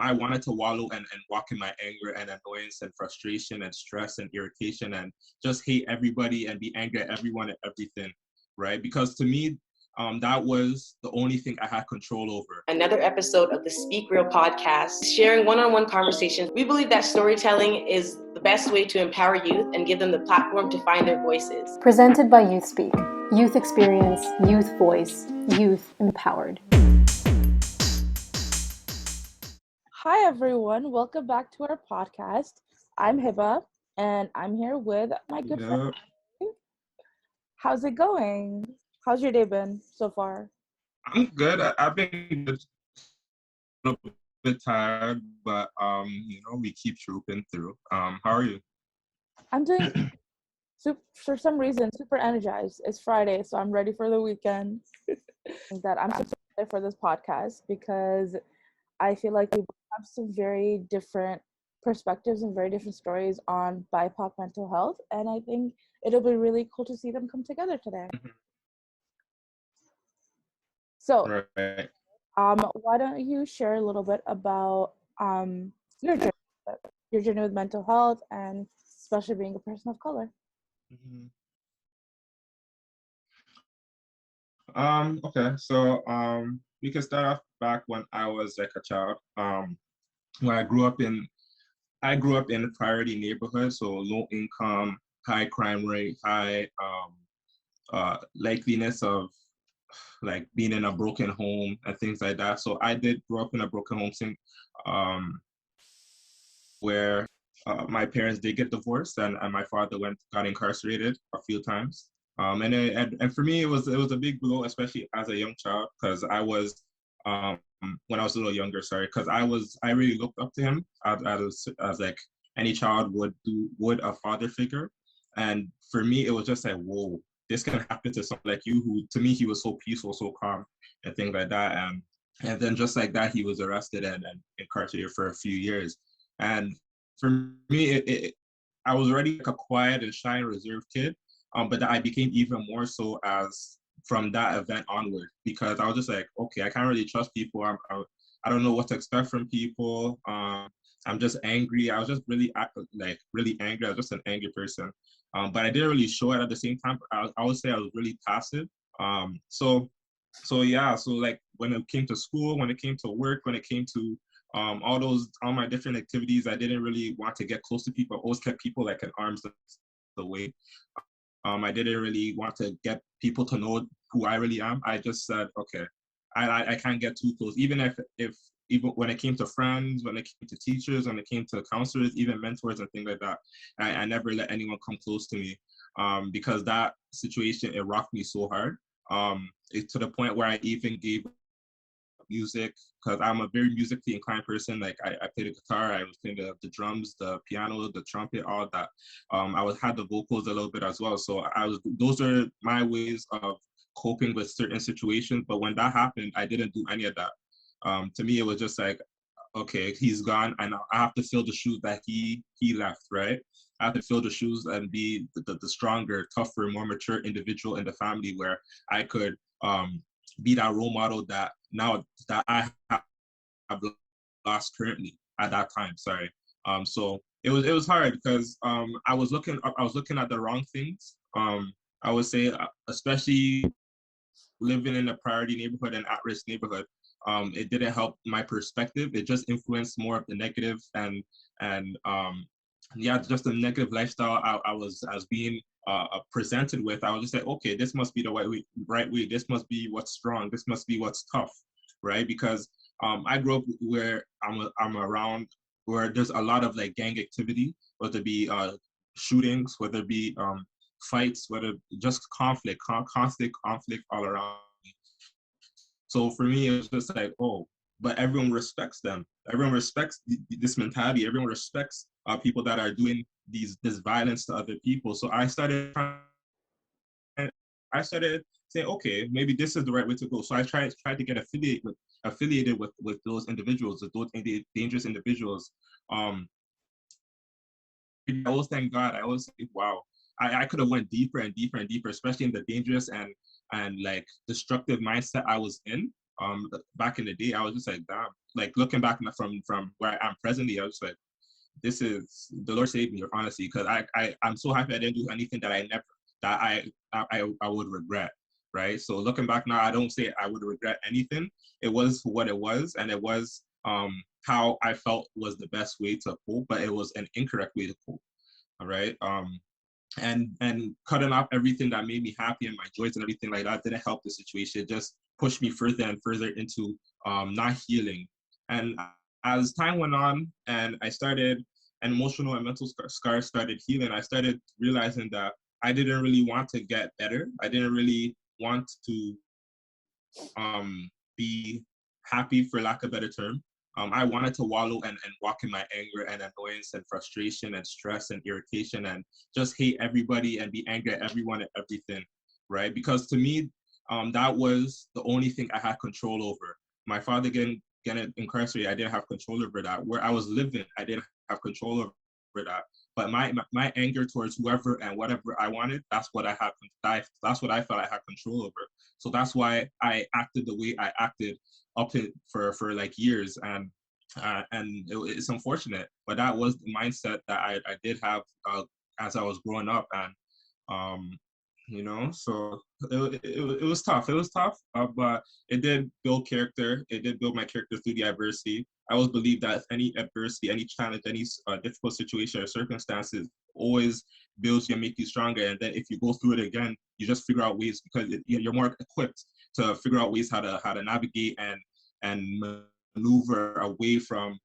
I wanted to wallow and walk in my anger and annoyance and frustration and stress and irritation and just hate everybody and be angry at everyone and everything, right? Because to me, that was the only thing I had control over. Another episode of the Speak Real podcast, sharing one-on-one conversations. We believe that storytelling is the best way to empower youth and give them the platform to find their voices. Presented by YouthSpeak. Youth experience, youth voice, youth empowered. Hi, everyone. Welcome back to our podcast. I'm Hibba, and I'm here with my good friend. How's it going? How's your day been so far? I'm good. I've been a little bit tired, but we keep trooping through. How are you? I'm doing for some reason super energized. It's Friday, so I'm ready for the weekend. That I'm so excited for this podcast because I feel like we have some very different perspectives and very different stories on BIPOC mental health, and I think it'll be really cool to see them come together today. So, Right. why don't you share a little bit about your journey with mental health, and especially being a person of color? Okay, so we can start off back when I was like a child. When I grew up in a priority neighborhood, so low income, high crime rate, high likeliness of like being in a broken home and things like that. So I did grow up in a broken home, where my parents did get divorced, and my father got incarcerated a few times. And for me, it was a big blow, especially as a young child, because I was when I was a little younger, because I really looked up to him as like any child would a father figure. And for me, it was just like, whoa, this can happen to someone like you, who to me, he was so peaceful, so calm and things like that. And then just like that, he was arrested and incarcerated for a few years. And for me, I was already like a quiet and shy and reserved kid, but I became even more so as from that event onward, because I was just like, okay, I can't really trust people. I don't know what to expect from people. I'm just angry. I was just really angry. I was just an angry person, but I didn't really show it at the same time. I would say I was really passive. So like when it came to school, when it came to work, when it came to all my different activities, I didn't really want to get close to people. I always kept people like an arm's away. I didn't really want to get people to know who I really am. I just said, okay, I can't get too close. Even even when it came to friends, when it came to teachers, when it came to counselors, even mentors and things like that, I never let anyone come close to me, because that situation, it rocked me so hard, to the point where I even gave music, because I'm a very musically inclined person. Like I play the guitar, I was playing the drums, the piano, the trumpet, all that. Had the vocals a little bit as well. So those are my ways of coping with certain situations. But when that happened, I didn't do any of that. To me, it was just like, okay, he's gone, and I have to fill the shoes that he left, right? I have to fill the shoes and be the stronger, tougher, more mature individual in the family, where I could be that role model that I have lost currently at that time. Sorry. So it was hard, because I was looking at the wrong things. I would say, especially living in a priority neighborhood and at-risk neighborhood, it didn't help my perspective. It just influenced more of the negative and just the negative lifestyle I was being presented with. I was just like, okay, this must be the right way. This must be what's strong. This must be what's tough, right? Because I grew up where I'm around where there's a lot of like gang activity, whether it be shootings, whether it be fights, whether just constant conflict all around. So for me, it was just like, oh, but everyone respects them. Everyone respects this mentality. Everyone respects people that are doing this violence to other people. So I started saying, okay, maybe this is the right way to go. So I tried to get affiliated with those individuals, with those dangerous individuals. I always thank God. I always say, wow, I could have went deeper and deeper and deeper, especially in the dangerous and like destructive mindset I was in. back in the day, I was just like, damn. Like looking back from where I am presently, I was like, this is the Lord saved me, honestly, because I'm so happy I didn't do anything that I would regret, right? So looking back now, I don't say I would regret anything. It was what it was, and it was how I felt was the best way to cope, but it was an incorrect way to cope. All right. And cutting off everything that made me happy and my joys and everything like that didn't help the situation. It just pushed me further and further into not healing. And as time went on and I started, and emotional and mental scars started healing, I started realizing that I didn't really want to get better. I didn't really want to be happy, for lack of a better term. I wanted to wallow and walk in my anger and annoyance and frustration and stress and irritation and just hate everybody and be angry at everyone and everything, right? Because to me, that was the only thing I had control over. My father getting incarcerated, I didn't have control over that. Where I was living, I didn't have control over that. But my anger towards whoever and whatever I wanted, that's what I had. That's what I felt I had control over. So that's why I acted the way I acted for like years, and it's unfortunate, but that was the mindset that I did have as I was growing up, and so it was tough. It was tough, but it did build character. It did build my character through the adversity. I always believe that any adversity, any challenge, any difficult situation or circumstances always builds you and make you stronger. And then if you go through it again, you just figure out ways, because you're more equipped to figure out ways how to navigate and maneuver away from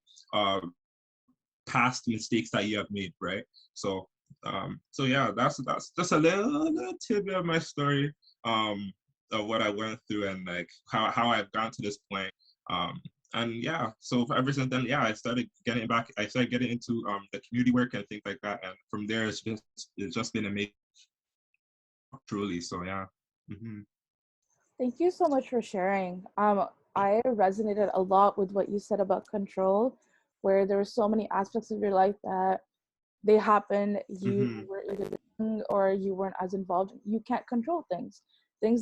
past mistakes that you have made, right? So yeah, that's just a little tidbit of my story, of what I went through and like how I've gotten to this point. And yeah, so ever since then, yeah, I started getting into the community work and things like that, and from there it's just been amazing, truly. So yeah. Mm-hmm. Thank you so much for sharing. I resonated a lot with what you said about control, where there were so many aspects of your life that they happened, you were either young or you weren't as involved. You can't control things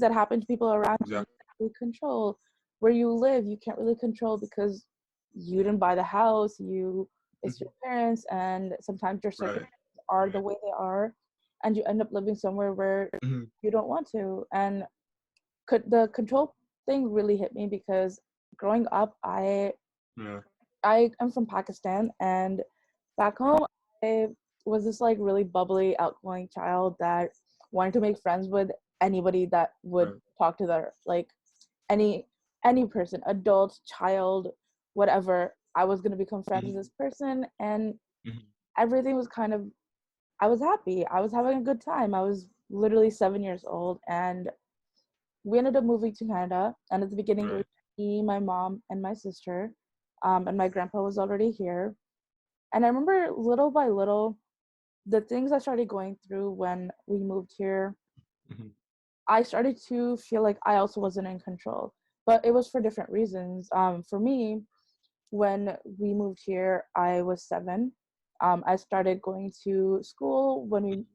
that happen to people around you. You can't really control where you live. You can't really control because you didn't buy the house. It's your parents, and sometimes your circumstances are the way they are, and you end up living somewhere where you don't want to. And the control thing really hit me because growing up, I am from Pakistan, and back home I was this like really bubbly, outgoing child that wanted to make friends with anybody that would talk to their, like, any person, adult, child, whatever. I was going to become friends with this person, and everything was kind of, I was happy. I was having a good time. I was literally 7 years old, and we ended up moving to Canada. And at the beginning, it was me, my mom, and my sister, and my grandpa was already here. And I remember little by little, the things I started going through when we moved here, I started to feel like I also wasn't in control, but it was for different reasons. For me, when we moved here, I was 7. I started going to school when we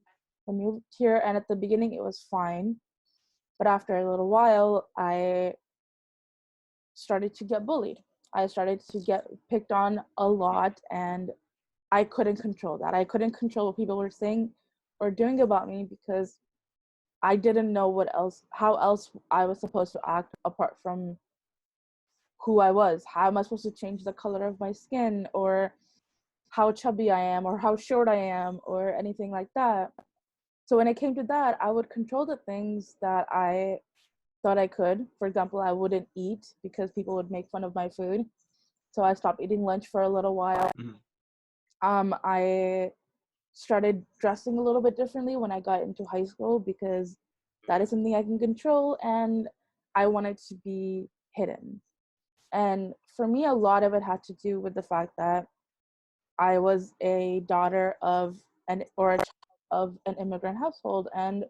moved here, and at the beginning it was fine. But after a little while, I started to get bullied. I started to get picked on a lot, and I couldn't control that. I couldn't control what people were saying or doing about me because I didn't know how else I was supposed to act apart from who I was. How am I supposed to change the color of my skin, or how chubby I am, or how short I am, or anything like that? So when it came to that, I would control the things that I thought I could. For example, I wouldn't eat because people would make fun of my food. So I stopped eating lunch for a little while. I started dressing a little bit differently when I got into high school because that is something I can control, and I wanted to be hidden. And for me, a lot of it had to do with the fact that I was a daughter of a child of an immigrant household, and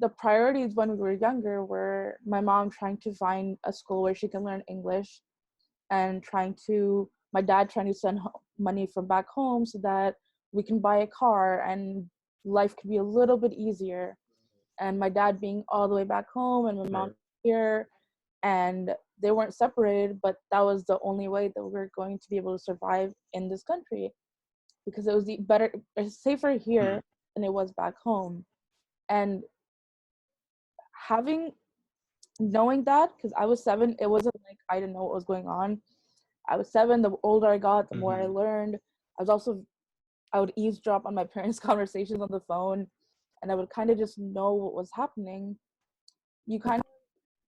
the priorities when we were younger were my mom trying to find a school where she can learn English, and my dad trying to send money from back home so that we can buy a car and life could be a little bit easier. And my dad being all the way back home and my mom here, and they weren't separated, but that was the only way that we were going to be able to survive in this country, because it was better, safer here than it was back home. And knowing that, because I was 7, it wasn't like I didn't know what was going on. I was 7. The older I got, the more I learned. I would eavesdrop on my parents' conversations on the phone, and I would kind of just know what was happening.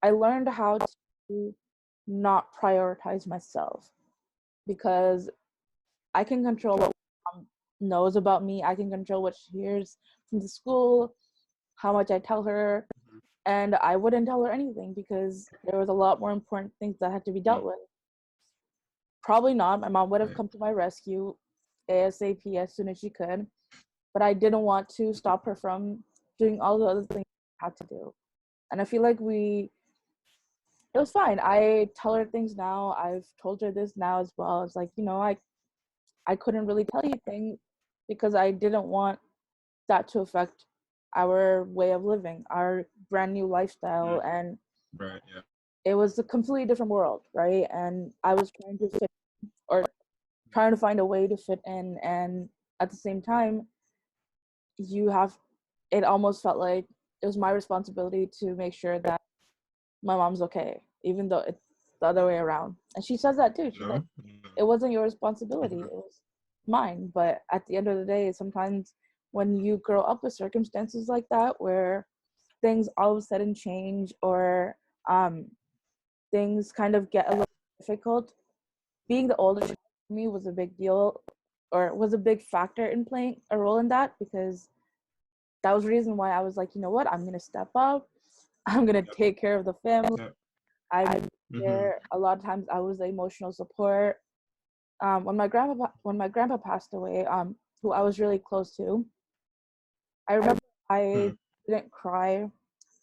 I learned how to not prioritize myself, because I can control what mom knows about me. I can control what she hears from the school, how much I tell her, and I wouldn't tell her anything because there was a lot more important things that had to be dealt with. Probably not. My mom would have come to my rescue ASAP as soon as she could, but I didn't want to stop her from doing all the other things I had to do. And I feel like it was fine. I tell her things now. I've told her this now as well. It's like, I couldn't really tell you things because I didn't want that to affect our way of living, our brand new lifestyle. And it was a completely different world, right? And I was trying to find a way to fit in. And at the same time, it almost felt like it was my responsibility to make sure that my mom's okay, even though it's the other way around. And she says that too. She's like, it wasn't your responsibility, it was mine. But at the end of the day, sometimes when you grow up with circumstances like that, where things all of a sudden change, or things kind of get a little difficult, being the older for me was a big deal, or was a big factor in playing a role in that, because that was the reason why I was like, you know what, I'm going to step up. I'm going to take care of the family. I'm there. A lot of times I was the emotional support. When my grandpa passed away, who I was really close to, I remember I didn't cry.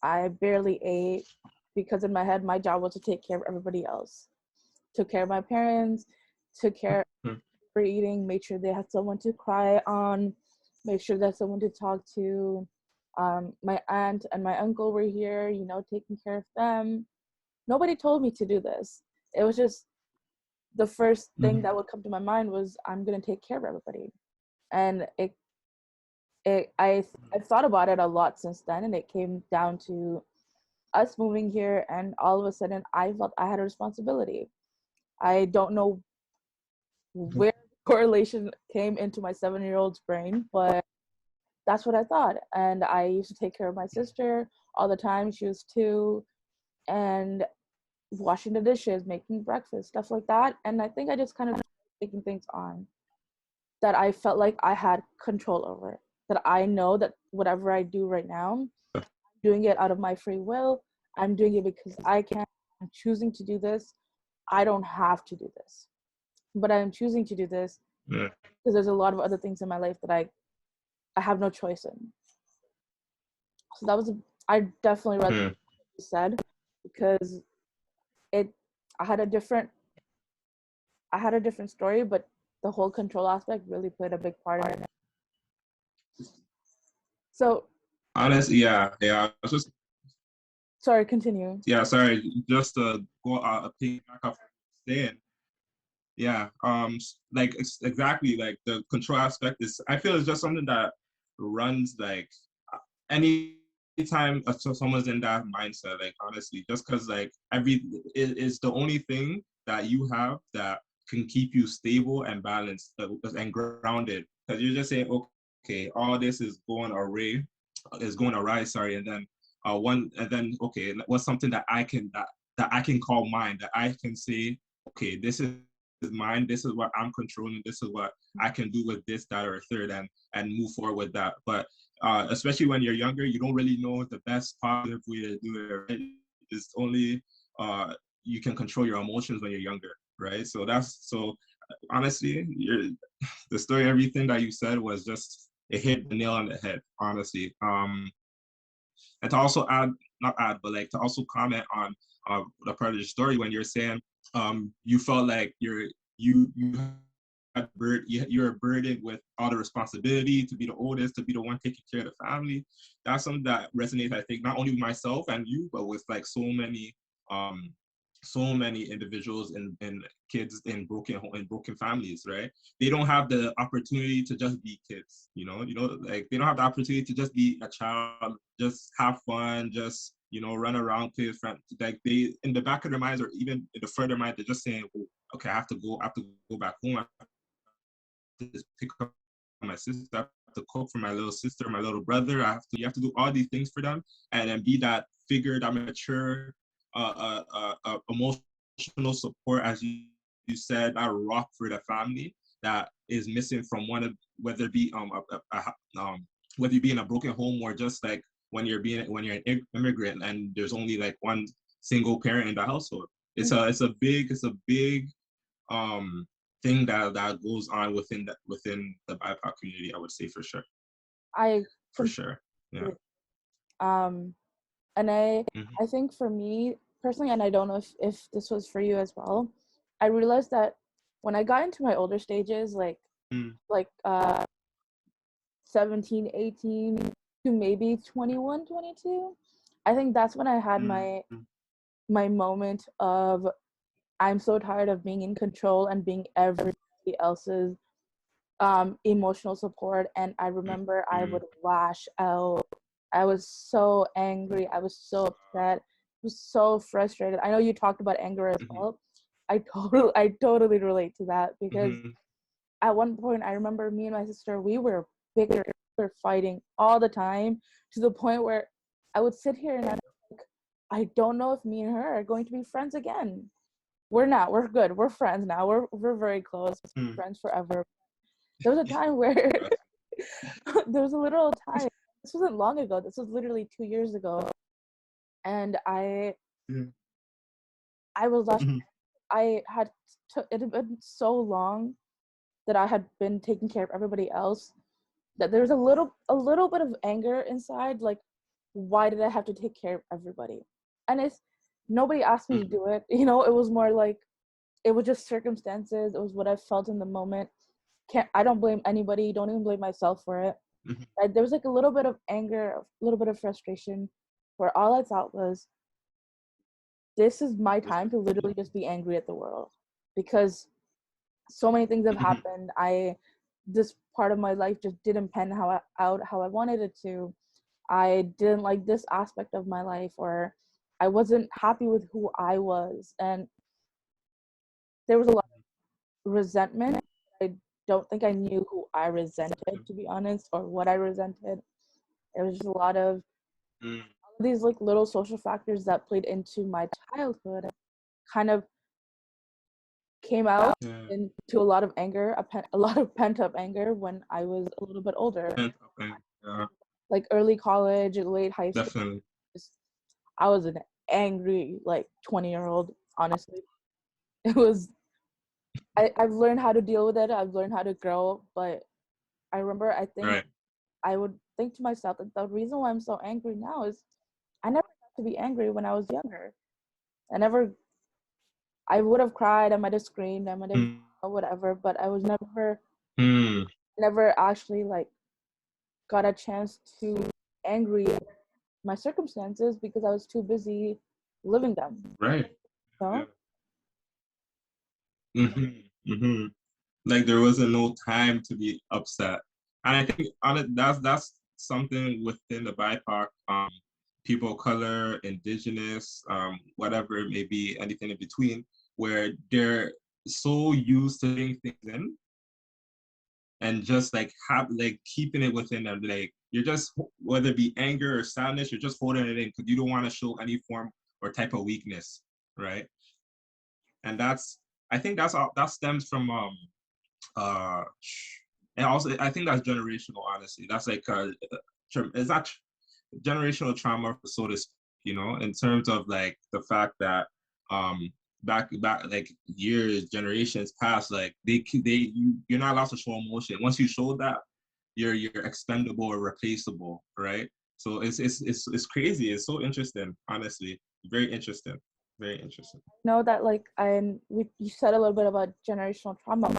I barely ate, because in my head, my job was to take care of everybody else. Took care of my parents, took care for eating, made sure they had someone to cry on, made sure that someone to talk to. My aunt and my uncle were here, taking care of them. Nobody told me to do this. It was just the first thing that would come to my mind was, I'm going to take care of everybody. And I've thought about it a lot since then, and it came down to us moving here, and all of a sudden I felt I had a responsibility. I don't know where correlation came into my 7-year-old's brain, but that's what I thought. And I used to take care of my sister all the time. She was 2, and washing the dishes, making breakfast, stuff like that. And I think I just kind of taking things on that I felt like I had control over. That I know that whatever I do right now, I'm doing it out of my free will. I'm doing it because I can. I'm choosing to do this. I don't have to do this, but I'm choosing to do this because there's a lot of other things in my life that I have no choice in. So I definitely read what you said, because I had a different story, but the whole control aspect really played a big part in it. So honestly, I was just sorry, continue. Sorry, just to go pick back up saying. Like exactly, like the control aspect is, I feel it's just something that runs like any time someone's in that mindset, like honestly, just because like it's the only thing that you have that can keep you stable and balanced and grounded, because you're just saying, okay, all this is going awry, and then okay, what's something that I can call mine, that I can say, okay, this is mine, this is what I'm controlling, this is what I can do with this, that, or a third, and move forward with that. But especially when you're younger, you don't really know the best positive way to do it, right? It's only you can control your emotions when you're younger, right? So honestly, the story, everything that you said was just, it hit the nail on the head, honestly. And to also to also comment on the part of the story when you're saying you felt like you're burdened with all the responsibility to be the oldest, to be the one taking care of the family. That's something that resonates, I think, not only with myself and you, but with like so many so many individuals and kids in broken families, right? They don't have the opportunity to just be kids, like they don't have the opportunity to just be a child, just have fun, just run around, play with friends. Like they, in the back of their minds, or even in the further mind, they're just saying, oh, okay, I have to go back home. I have to pick up my sister. I have to cook for my little sister, my little brother. You have to do all these things for them, and then be that figure, that mature, emotional support, as you said, that rock for the family that is missing from one of, whether it be whether you be in a broken home, or just like when you're an immigrant and there's only like one single parent in the household. It's a big thing that goes on within the BIPOC community, I would say, for sure. For sure. Yeah. And I think for me personally, and I don't know if this was for you as well, I realized that when I got into my older stages, like 17, 18 to maybe 21, 22, I think that's when I had my moment of, I'm so tired of being in control and being everybody else's emotional support. And I remember I would lash out. I was so angry. I was so upset. I was so frustrated. I know you talked about anger as well. I totally relate to that, because at one point I remember me and my sister, we were fighting all the time, to the point where I would sit here and I'm like, I don't know if me and her are going to be friends again. We're not. We're good. We're friends now. We're very close. Friends forever. There was a time where there was a literal time. This wasn't long ago. This was literally 2 years ago, and I was left. I had it had been so long that I had been taking care of everybody else, that there was a little bit of anger inside. Like, why did I have to take care of everybody? And it's, nobody asked me to do it. It was more like, it was just circumstances. It was what I felt in the moment. I don't blame anybody. Don't even blame myself for it. There was like a little bit of anger, a little bit of frustration, where all I thought was, this is my time to literally just be angry at the world, because so many things have happened. This part of my life just didn't pan out how I wanted it to. I didn't like this aspect of my life, or I wasn't happy with who I was, and there was a lot of resentment. I don't think I knew who I resented, to be honest, or what I resented. It was just a lot of these like little social factors that played into my childhood, kind of came out into a lot of anger, a lot of pent-up anger when I was a little bit older. Like early college, late high school. Definitely. I was an angry, like, 20-year-old, honestly. It was, I've learned how to deal with it. I've learned how to grow, but I remember, I think I would think to myself that the reason why I'm so angry now is I never got to be angry when I was younger. I would have cried, I might have screamed, I might have whatever, but I was never actually like got a chance to be angry at my circumstances, because I was too busy living them. Right. So? Like there wasn't no time to be upset. And I think that's something within the BIPOC, people of color, indigenous, whatever it may be, anything in between, where they're so used to doing things in, and just like keeping it within them. Like you're just, whether it be anger or sadness, you're just holding it in because you don't want to show any form or type of weakness, right? And I think that stems from and also I think that's generational. Honestly, that's like it's not generational trauma, so to speak. In terms of like the fact that back like years, generations past, like you're not allowed to show emotion. Once you show that, you're expendable or replaceable, right? So it's crazy. It's so interesting, honestly. Very interesting. Very interesting. Know that, like, you said a little bit about generational trauma.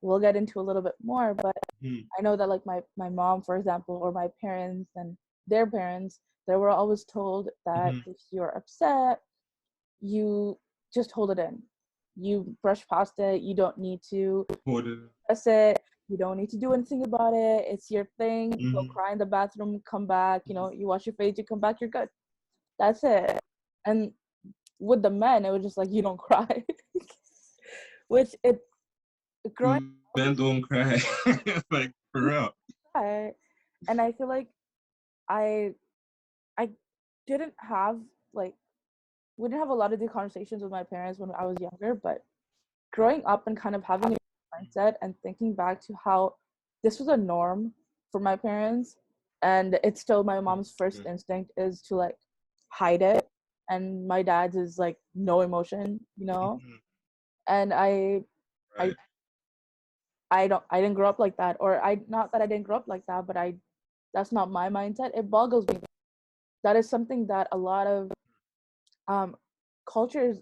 We'll get into a little bit more, but I know that, like, my mom, for example, or my parents and their parents, they were always told that if you're upset, you just hold it in. You brush past it. You don't need to Hold it. press it. You don't need to do anything about it. It's your thing. Go Mm-hmm. cry in the bathroom, come back, you know, you wash your face, you come back, you're good. That's it. And with the men, it was just like, you don't cry. Which it growing Men don't cry. Like, for real. up, and I feel like I didn't have like we didn't have a lot of these conversations with my parents when I was younger, but growing up and kind of having a mindset and thinking back to how this was a norm for my parents, and it's still my mom's first instinct is to like hide it, and my dad's is like no emotion, you know. Mm-hmm. And Right. I didn't grow up like that, or I not that I didn't grow up like that, but that's not my mindset. It boggles me. That is something that a lot of cultures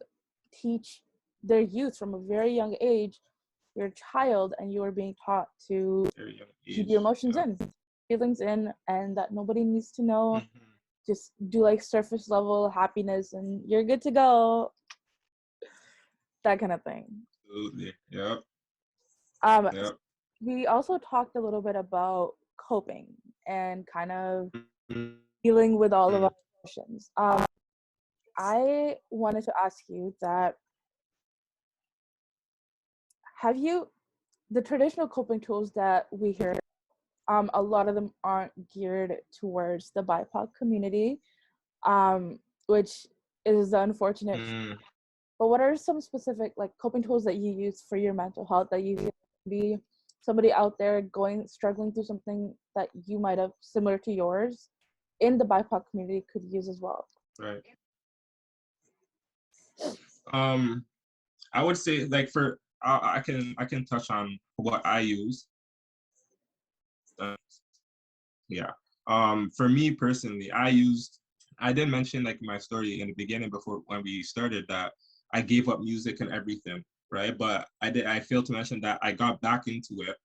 teach their youth from a very young age. You're a child and you are being taught to Very young keep age. your emotions Yeah. in, feelings in, and that nobody needs to know. Mm-hmm. Just do like surface level happiness and you're good to go. That kind of thing. Absolutely. Yep. Um, Yep. we also talked a little bit about coping and kind of Mm-hmm. dealing with all of our emotions. I wanted to ask you that have you the traditional coping tools that we hear, a lot of them aren't geared towards the BIPOC community, which is unfortunate. Mm-hmm. But what are some specific like coping tools that you use for your mental health that you feel be somebody out there struggling through something that you might have similar to yours in the BIPOC community could use as well? Right. I would say like for I can touch on what I use. Yeah. For me personally, I did mention like my story in the beginning before when we started that I gave up music and everything, right? But I failed to mention that I got back into it,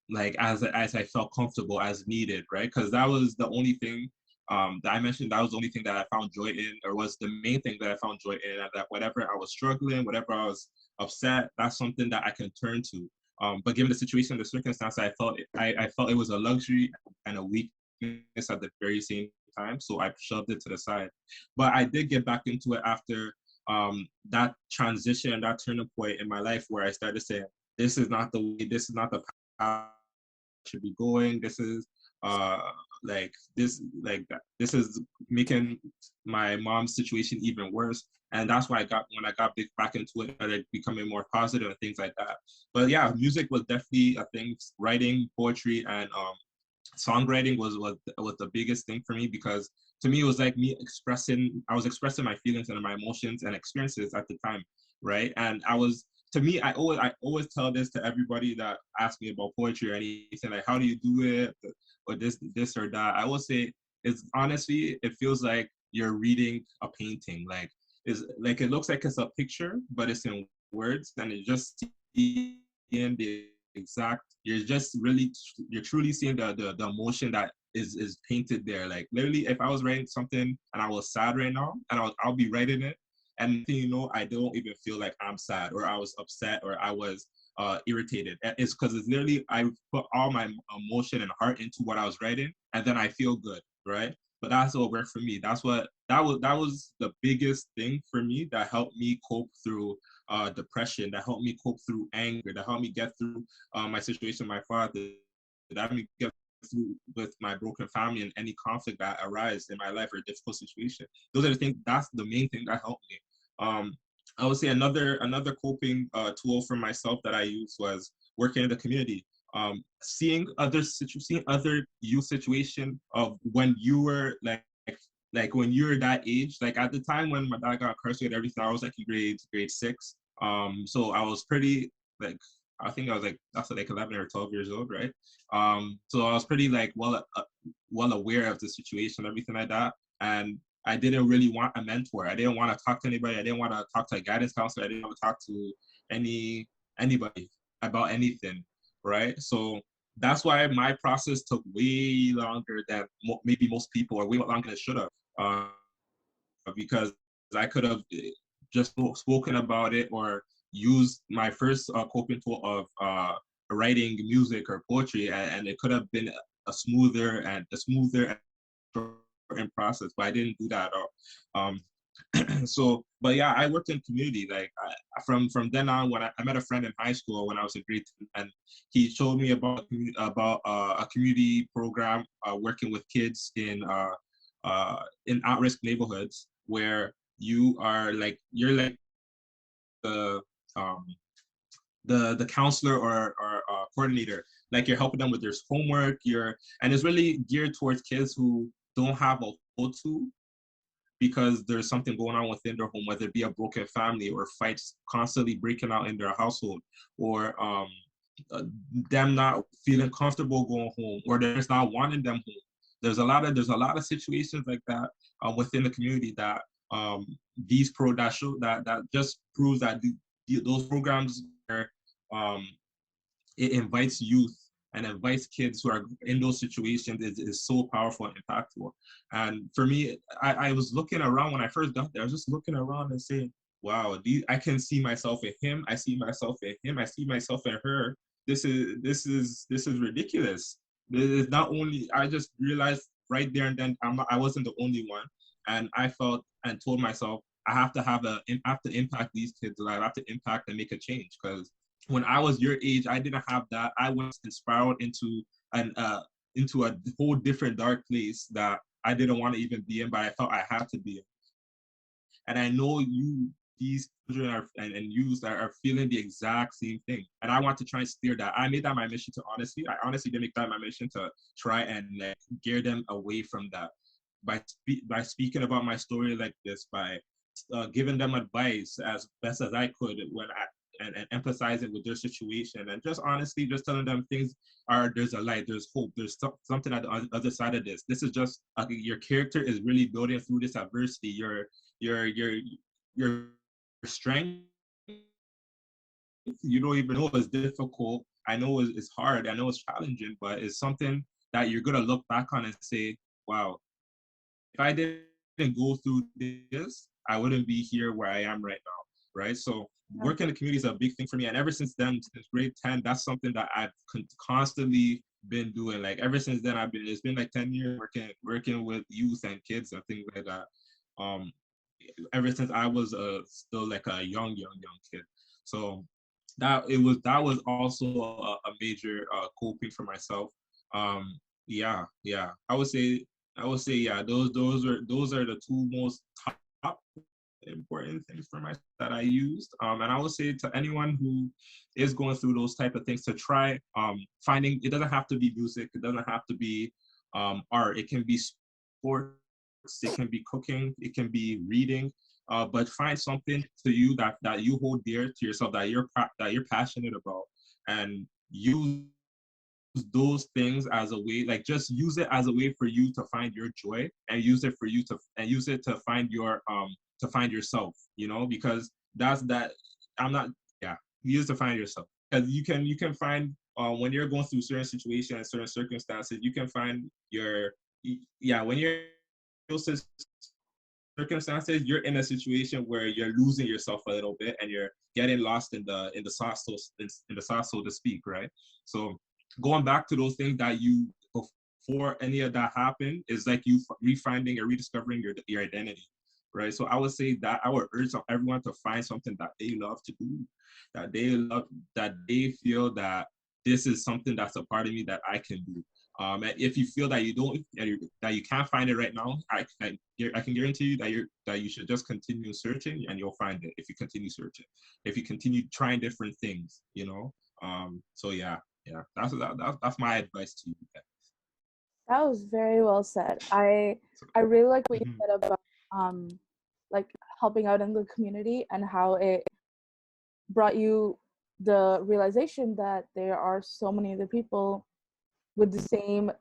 like as I felt comfortable as needed, right? Because that was the only thing that I mentioned, that was the only thing that I found joy in, or was the main thing that I found joy in, and that whatever I was struggling, whatever I was upset, that's something that I can turn to. But given the situation, the circumstance, I felt it was a luxury and a weakness at the very same time. So I shoved it to the side. But I did get back into it after that transition, that turning point in my life where I started saying, this is not the way, this is not the path I should be going. This is uh this is making my mom's situation even worse. And that's why when I got back into it, I started becoming more positive and things like that. But yeah, music was definitely a thing. Writing poetry and songwriting was the biggest thing for me, because to me it was like I was expressing my feelings and my emotions and experiences at the time, right? And to me, I always tell this to everybody that asks me about poetry or anything, like, how do you do it, or this or that. I will say, it's honestly, it feels like you're reading a painting. Like, is like, it looks like it's a picture, but it's in words, and it just seeing the exact, you're truly seeing the emotion that is painted there. Like, literally, if I was writing something and I was sad right now, and I'll be writing it, and I don't even feel like I'm sad or I was upset or I was irritated. It's because it's literally, I put all my emotion and heart into what I was writing, and then I feel good, right? But that's what worked for me. That was the biggest thing for me that helped me cope through depression, that helped me cope through anger, that helped me get through my situation with my father, that helped me get through with my broken family and any conflict that arises in my life or a difficult situation. Those are the things. That's the main thing that helped me. I would say another coping tool for myself that I used was working in the community. Seeing other youth situation of when you were like when you were that age. Like, at the time when my dad got incarcerated, everything, I was like in grade 6. So I was pretty, like, I think I was like, that's like 11 or 12 years old, right? So I was pretty like well aware of the situation, everything like that. And I didn't really want a mentor. I didn't want to talk to anybody. I didn't want to talk to a guidance counselor. I didn't want to talk to anybody about anything, right? So that's why my process took way longer than maybe most people, or way longer than it should have, because I could have just spoken about it or used my first coping tool of writing music or poetry, and it could have been a smoother and process, but I didn't do that at all. So, but yeah, I worked in community. Like from then on, when I met a friend in high school when I was in grade 10, and he told me about a community program working with kids in at-risk neighborhoods where you're like the um, the counselor or coordinator, like you're helping them with their homework. And it's really geared towards kids who don't have a go-to because there's something going on within their home, whether it be a broken family or fights constantly breaking out in their household, or them not feeling comfortable going home, or they're just not wanting them home. There's a lot of situations like that within the community that that just proves that those programs are it invites youth and invites kids who are in those situations is so powerful and impactful. And for me, I was looking around when I first got there. I was just looking around and saying, wow, I can see myself in him. I see myself in him. I see myself in her. This is ridiculous. This is not only, I just realized right there and then I wasn't the only one. And I felt and told myself, I have to impact these kids' lives. I have to impact and make a change, because when I was your age, I didn't have that. I went and spiraled into a whole different dark place that I didn't want to even be in, but I felt I had to be in. And I know these children and youth are feeling the exact same thing. And I want to try and steer that. I made that my mission to I honestly did make that my mission to try and like gear them away from that by speaking about my story like this, by giving them advice as best as I could and empathizing with their situation, and just honestly just telling them there's a light, there's hope, there's something at the other side of this. This is just your character is really building through this adversity. Your strength, you don't even know it's difficult. I know it's hard. I know it's challenging, but it's something that you're gonna look back on and say, wow, if I didn't go through this, I wouldn't be here where I am right now, right? So working in the community is a big thing for me. And ever since then, since grade 10, that's something that I've constantly been doing. Like ever since then, it's been like 10 years working with youth and kids and things like that. Ever since I was still like a young kid. So that was also a major coping for myself. Yeah. I would say yeah, those are the two most top important things for myself that I used. And I would say to anyone who is going through those type of things to try finding, it doesn't have to be music, it doesn't have to be art, it can be sports, it can be cooking, it can be reading, but find something to you that you hold dear to yourself, that you're passionate about, and use those things as a way, like just use it as a way for you to find your joy, and use it to find to find yourself, because that I'm not yeah use to find yourself, because you can find when you're going through certain situations, certain circumstances, you can find when you're in those circumstances, you're in a situation where you're losing yourself a little bit and you're getting lost in the sauce, so to speak, right? So going back to those things that you before any of that happened is like you refinding or rediscovering your identity, right? So I would say that I would urge everyone to find something that they love to do, that they feel that this is something that's a part of me that I can do. And if you feel that you don't, that you can't find it right now, I can guarantee you that you should just continue searching, and you'll find it if you continue searching, if you continue trying different things. So that's my advice to you guys. That was very well said. I really like what you said about like helping out in the community, and how it brought you the realization that there are so many other people with the same,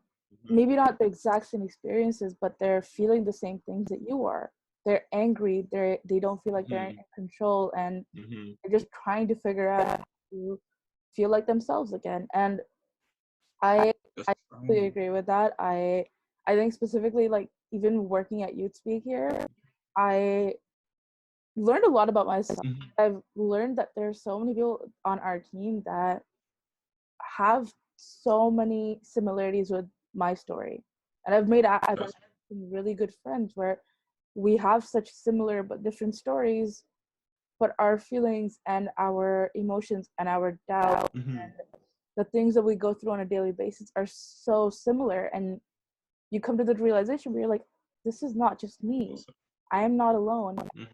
maybe not the exact same experiences, but they're feeling the same things that you are. They're angry, they don't feel like they're in control, and they're just trying to figure out how to feel like themselves again. And I completely agree with that. I think specifically, like, even working at YouthSpeak here, I learned a lot about myself. Mm-hmm. I've learned that there's so many people on our team that have so many similarities with my story. And I've made some really good friends where we have such similar but different stories, but our feelings and our emotions and our doubt Mm-hmm. and the things that we go through on a daily basis are so similar. And you come to the realization where you're like, this is not just me. I am not alone. Mm-hmm.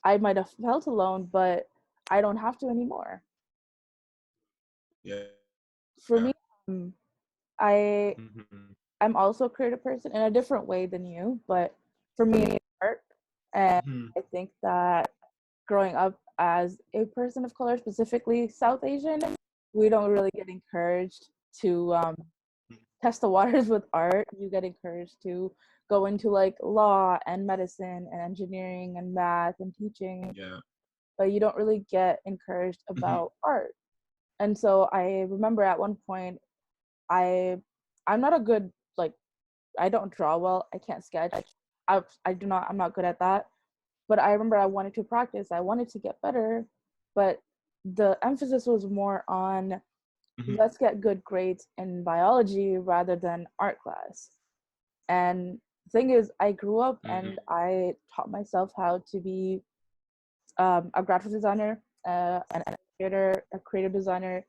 I might have felt alone, but I don't have to anymore. Yeah. For me, I Mm-hmm. I'm also a creative person in a different way than you, but for me, it's art. And Mm-hmm. I think that growing up as a person of color, specifically South Asian, we don't really get encouraged to test the waters with art. You get encouraged to go into like law and medicine and engineering and math and teaching, Yeah. but you don't really get encouraged Mm-hmm. about art. And so I remember at one point, I I'm not a good like I don't draw well. I can't sketch. I'm not good at that. But I remember I wanted to practice. I wanted to get better, but the emphasis was more on Mm-hmm. let's get good grades in biology rather than art class. And the thing is, I grew up Mm-hmm. and I taught myself how to be a graphic designer, an illustrator, a creative designer,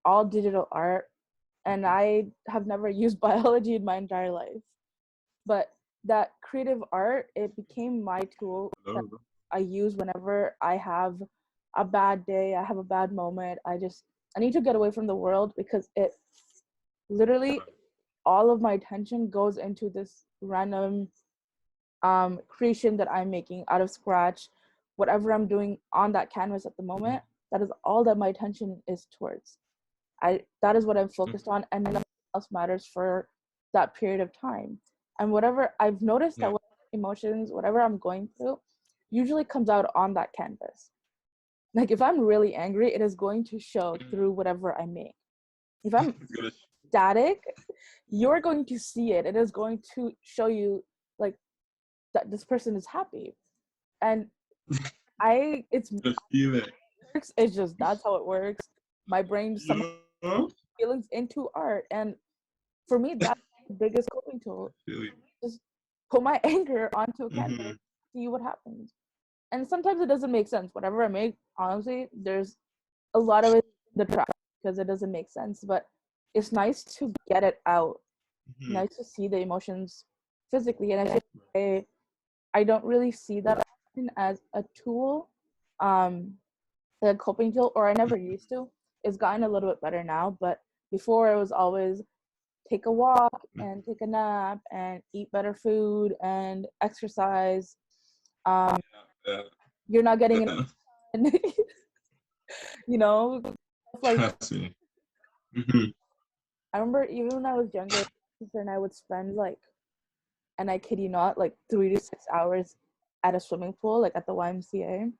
all digital art. And I have never used biology in my entire life. But that creative art, it became my tool that I use whenever I have a bad day, I have a bad moment. I need to get away from the world because it literally all of my attention goes into this random creation that I'm making out of scratch. Whatever I'm doing on that canvas at the moment, that is all that my attention is towards. That is what I'm focused on, and nothing else matters for that period of time. And whatever I've noticed that Yeah. emotions, whatever I'm going through, usually comes out on that canvas. Like if I'm really angry, it is going to show through whatever I make. If I'm static, you're going to see it. It is going to show you like that this person is happy. And it's Good feeling. it's just that's how it works. My brain somehow Yeah. feelings into art, and for me that's the biggest coping tool. Just put my anger onto a canvas, Mm-hmm. see what happens. And sometimes it doesn't make sense. Whatever I make, honestly, there's a lot of it in the trash because it doesn't make sense. But it's nice to get it out. Mm-hmm. Nice to see the emotions physically. And I don't really see that as a tool, a coping tool, or I never used to. It's gotten a little bit better now, but before it was always take a walk and take a nap and eat better food and exercise. Yeah. You're not getting enough, you know, stuff like Trust me. Mm-hmm. I remember even when I was younger, and I would spend like, and I kid you not, like 3 to 6 hours at a swimming pool, like at the YMCA.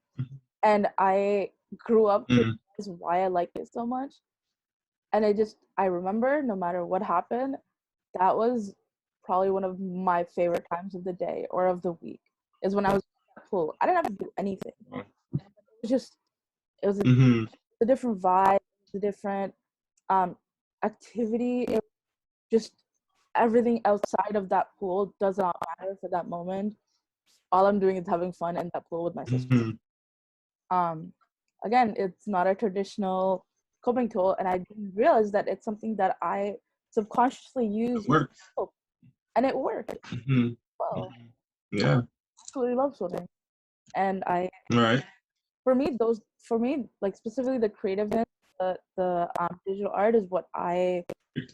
And I grew up to realize why I liked it so much. And I remember no matter what happened, that was probably one of my favorite times of the day or of the week is when I was at the pool. I didn't have to do anything. It was Mm-hmm. a different vibe, a different activity. It just everything outside of that pool does not matter for that moment. All I'm doing is having fun in that pool with my sister. Again, it's not a traditional coping tool, and I didn't realize that it's something that I subconsciously use. It works. And it worked. Mm-hmm. Well, Yeah. I absolutely love swimming, and Right. for me, like specifically the creativeness, the digital art is what I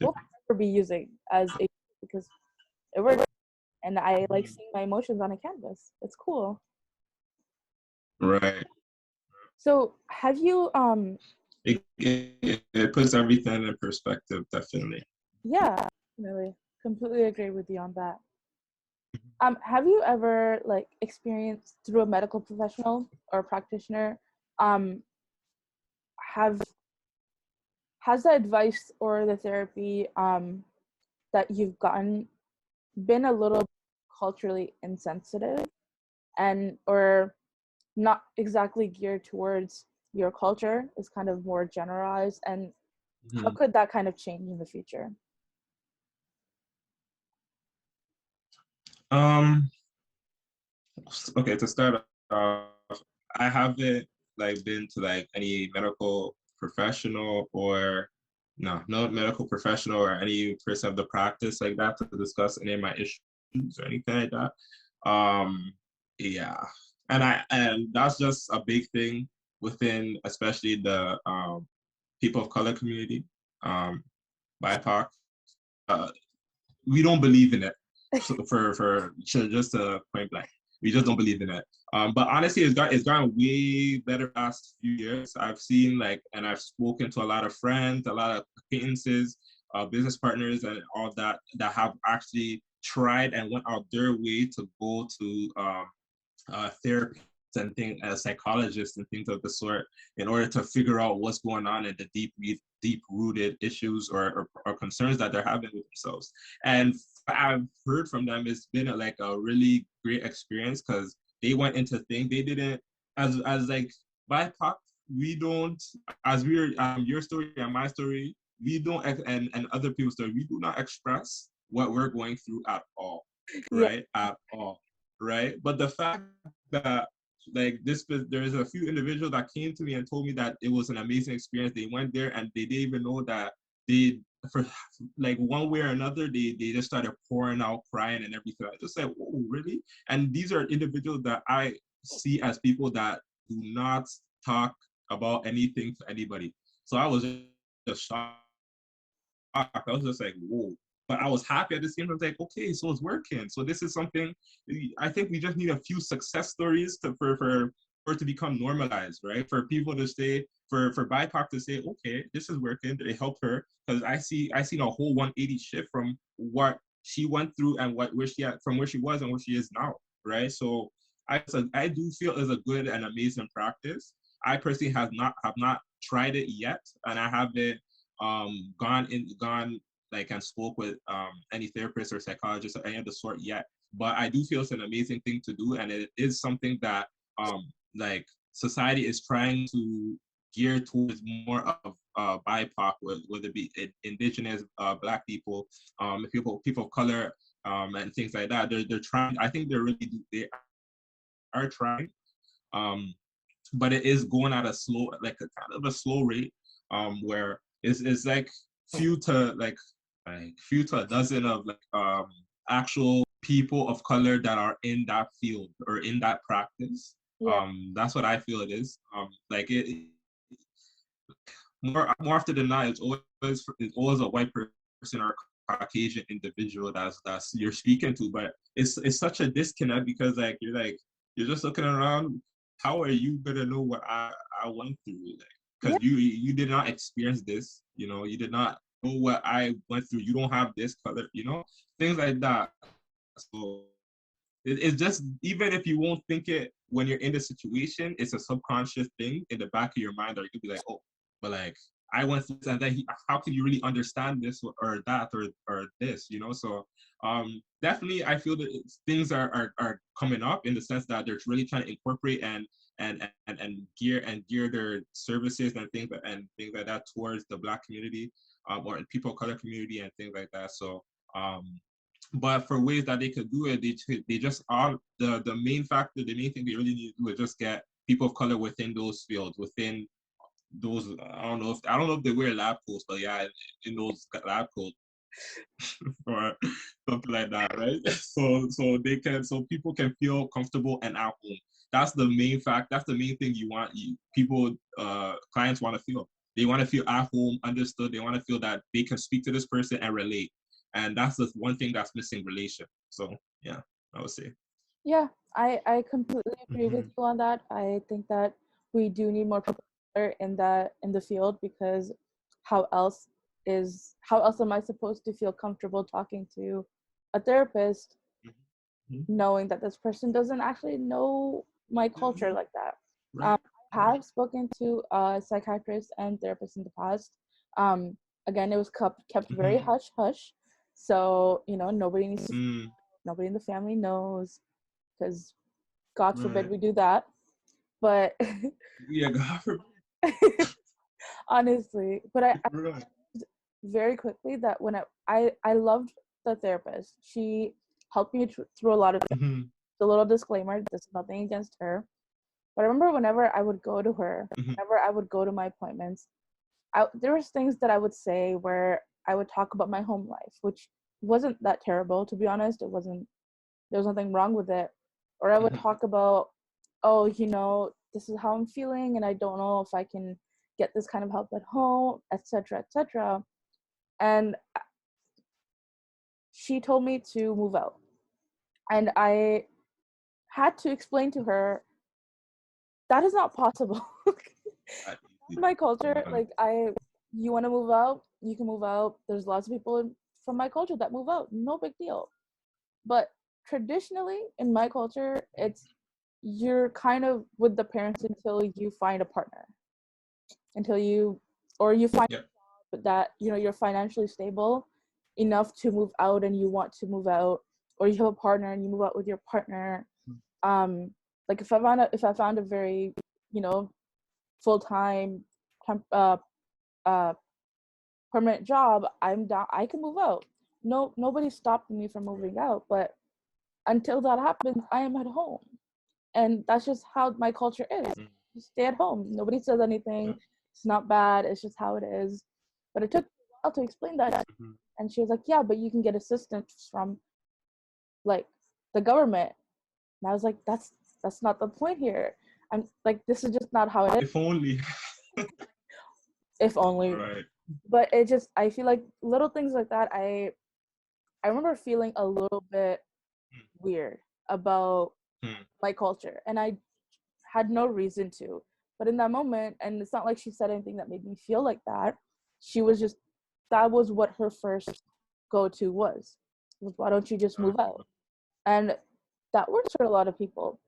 will never be using as a because it works, and I like seeing my emotions on a canvas. It's cool. Right. So have you It puts everything in perspective, definitely. yeah, really completely agree with you on that. Have you ever like experienced through a medical professional or practitioner um have has the advice or the therapy that you've gotten been a little culturally insensitive and or not exactly geared towards your culture, is kind of more generalized, and how could that kind of change in the future? Okay, to start off, I haven't like been to like any medical professional or no medical professional or any person of the practice like that to discuss any of my issues or anything like that. Um, yeah, and that's just a big thing within, especially the people of color community, BIPOC. Uh, we don't believe in it. So for just a point blank, we just don't believe in it. But honestly, it's gotten way better last few years. I've seen like, and I've spoken to a lot of friends, a lot of acquaintances, business partners, and all that have actually tried and went out their way to go to therapists and things as psychologists and things of the sort in order to figure out what's going on and the deep rooted issues or concerns that they're having with themselves. And I've heard from them, it's been like a really great experience because they went into things they didn't as like BIPOC. We don't, as we're your story and my story, we don't and other people's story, we do not express what we're going through at all, right? Yeah. At all, right? But the fact that like this, there's a few individuals that came to me and told me that it was an amazing experience. They went there and they didn't even know that they, for like one way or another, they just started pouring out, crying and everything. I just said, "Oh, really?" And these are individuals that I see as people that do not talk about anything to anybody. So I was just shocked. I was just like, "Whoa." But I was happy at the same time. I was like, okay, so it's working. So this is something. I think we just need a few success stories for it to become normalized, right? For people to say, for BIPOC to say, okay, this is working. It helped her because I seen a whole 180 shift from what she went through and from where she was and where she is now, right? So I do feel it's a good and amazing practice. I personally have not tried it yet, and I haven't gone like and spoke with any therapist or psychologist or any of the sort yet. But I do feel it's an amazing thing to do, and it is something that like society is trying to gear towards more of BIPOC, whether it be indigenous Black people, people of color, and things like that. They're trying. I think they are trying, but it is going at a slow, like a kind of a slow rate, where it's like few to few to a dozen of actual people of color that are in that field or in that practice. Yeah. That's what I feel it is. Like it more often than not, it's always a white person or Caucasian individual that's you're speaking to, but it's such a disconnect because you're just looking around. How are you gonna know what I went through? Because you did not experience this, you did not know what I went through. You don't have this color, things like that. So it's just, even if you won't think it when you're in the situation, it's a subconscious thing in the back of your mind, or you could be like, oh, but like I went through this, and then how can you really understand this or that or this, So definitely, I feel that things are coming up in the sense that they're really trying to incorporate and gear their services and things like that towards the Black community, or people of color community and things like that. So but for ways that they could do it, they just are the main factor. The main thing they really need to do is just get people of color within those fields, within those. I don't know if they wear lab coats, but yeah, in those lab coats or something like that, right? So people can feel comfortable and at home. That's the main fact. That's the main thing people, clients want to feel. They want to feel at home, understood. They want to feel that they can speak to this person and relate. And that's the one thing that's missing, relation. So yeah, I would say. Yeah, I completely agree with you on that. I think that we do need more people in the field, because how else am I supposed to feel comfortable talking to a therapist knowing that this person doesn't actually know my culture like that? Right. I have spoken to a psychiatrist and therapist in the past. Again, it was kept very hush hush, so nobody needs to, nobody in the family knows, because God forbid we do that. But Yeah, God forbid. honestly, but I Right. very quickly that when I loved the therapist. She helped me through a lot of things. Mm-hmm. A little disclaimer, there's nothing against her. But I remember whenever I would go to her, Mm-hmm. whenever I would go to my appointments, there was things that I would say where I would talk about my home life, which wasn't that terrible, to be honest. It wasn't, there was nothing wrong with it. Or I would Mm-hmm. talk about, oh, this is how I'm feeling and I don't know if I can get this kind of help at home, etc., etc. And she told me to move out. And I had to explain to her that is not possible. In my culture, Yeah. like you want to move out, you can move out. There's lots of people from my culture that move out, no big deal. But traditionally in my culture, it's you're kind of with the parents until you find a partner, until you find Yeah. that you're financially stable enough to move out and you want to move out, or you have a partner and you move out with your partner. Like if I found a very full-time uh permanent job, I'm down, I can move out. Nobody stopped me from moving out, but until that happens, I am at home. And that's just how my culture is. Mm-hmm. You stay at home, nobody says anything. Yeah. It's not bad, it's just how it is. But it took a while to explain that. Mm-hmm. And she was like, yeah, but you can get assistance from like the government. And I was like, that's not the point here. I'm like, this is just not how it is. If only. If only. Right. But I feel like little things like that, I remember feeling a little bit weird about Mm-hmm. my culture, and I had no reason to. But in that moment, and it's not like she said anything that made me feel like that, she was just, that was what her first go-to was why don't you just move out? And that works for a lot of people.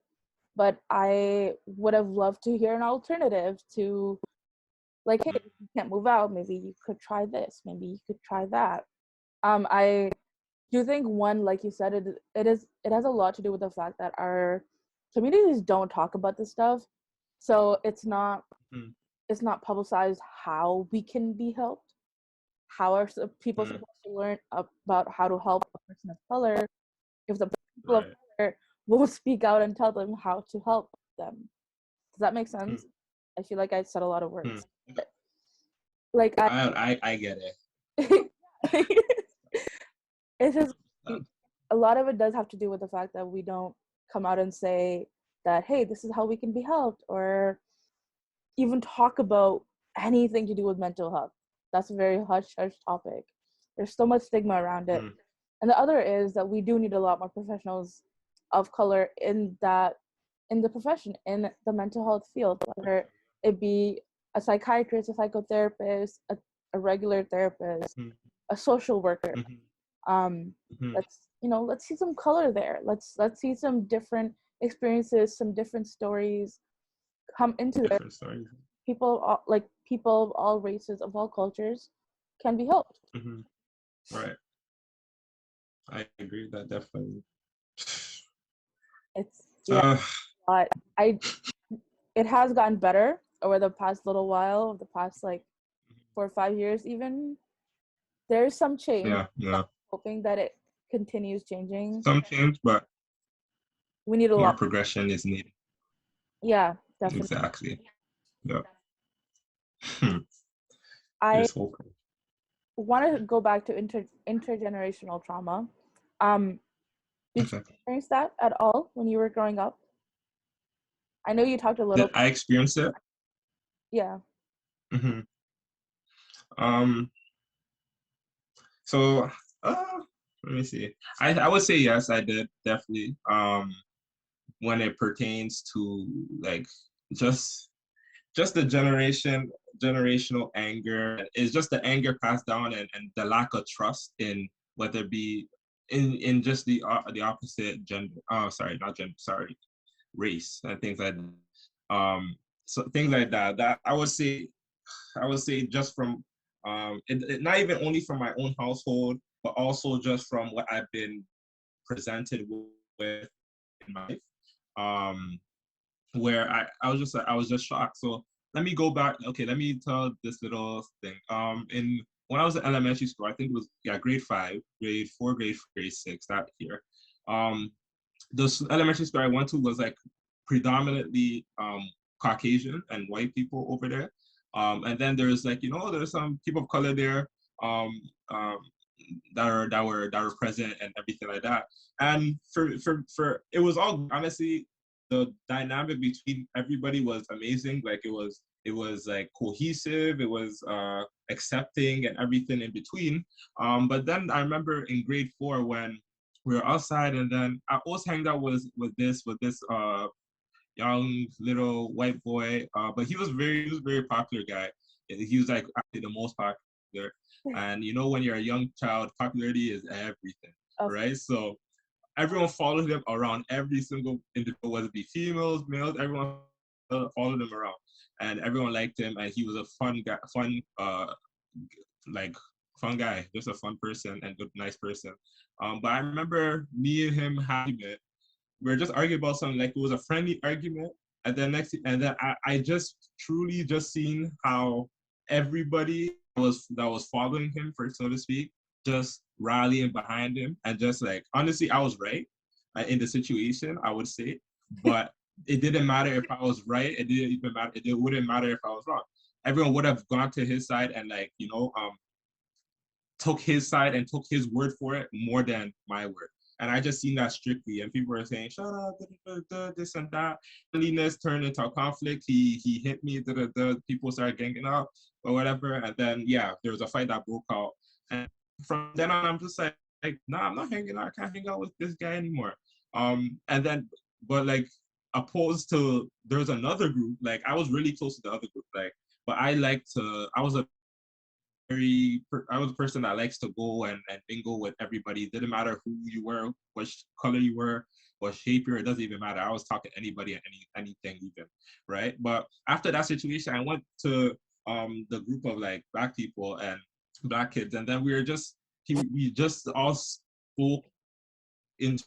But I would have loved to hear an alternative to, like, hey, if you can't move out, maybe you could try this, maybe you could try that. I do think, one, like you said, it has a lot to do with the fact that our communities don't talk about this stuff. So Mm-hmm. it's not publicized how we can be helped. How are people Mm-hmm. supposed to learn about how to help a person of color if the people of Right. color won't speak out and tell them how to help them? Does that make sense? I feel like I said a lot of words. Mm-hmm. Like I get it's just, it. a lot of it does have to do with the fact that we don't come out and say that, hey, this is how we can be helped, or even talk about anything to do with mental health. That's a very hush hush topic. There's so much stigma around it. Mm-hmm. And the other is that we do need a lot more professionals of color in the profession, in the mental health field, whether it be a psychiatrist, a psychotherapist, a regular therapist, Mm-hmm. a social worker. Mm-hmm. Let's see some color there. Let's see some different experiences, some different stories come into it. Different stories. People of all races, of all cultures, can be helped. Mm-hmm. Right. I agree with that definitely. It's Uh, but it has gotten better over the past little while, the past like 4 or 5 years even. There's some change. yeah. Hoping that it continues changing. Some change, but We need a more lot. progression is needed. Yeah, definitely. Exactly. Yep. I There's hope. want to go back to intergenerational trauma. Did you Okay. experience that at all when you were growing up? I know you talked a little. Did I experience it? Yeah. Mm-hmm. Um. So, let me see. I would say yes, I did definitely. When it pertains to like just the generational anger, is just the anger passed down, and the lack of trust in whether it be in just the opposite gender. Oh, sorry, not gender. Sorry, race and things like that. So things like that. That I would say just from not even only from my own household, but also just from what I've been presented with in my life. Um, where I was just shocked. So let me go back. Okay, let me tell this little thing. In when I was in elementary school, I think it was grade 5, grade 4, grade 6 that year. The elementary school I went to was like predominantly Caucasian and white people over there. And then there's like, there's some people of color there um, um, that were present and everything like that. And for it was all honestly, the dynamic between everybody was amazing. Like it was like cohesive, it was accepting and everything in between. But then I remember in grade 4 when we were outside, and then I always hanged out with this young little white boy. But he was very popular guy. He was like actually the most popular. And when you're a young child, popularity is everything, Okay. right? So everyone followed him around. Every single individual, whether it be females, males, everyone followed him around, and everyone liked him. And he was a fun guy, like fun guy, just a fun person and good, nice person. But I remember me and him having it. We were just arguing about something, like it was a friendly argument. And then I just truly just seen how everybody that was following him, for so to speak, just rallying behind him, and just like honestly, I was right in the situation, I would say, but it didn't matter if I was right. It didn't even matter. It wouldn't matter if I was wrong. Everyone would have gone to his side and like took his side and took his word for it more than my word. And I just seen that strictly. And people were saying, shut up, this and that. Friendliness turned into a conflict. He hit me, people started ganging up or whatever. And then, yeah, there was a fight that broke out. And from then on, I'm just like, nah, I'm not hanging out. I can't hang out with this guy anymore. And then, but like, opposed to, there's another group, like I was really close to the other group, like, but I was a person that likes to go and mingle with everybody. It didn't matter who you were, what color you were, what shape you were. It doesn't even matter. I was talking to anybody and anything even, right? But after that situation, I went to the group of like black people and black kids, and then we just all spoke into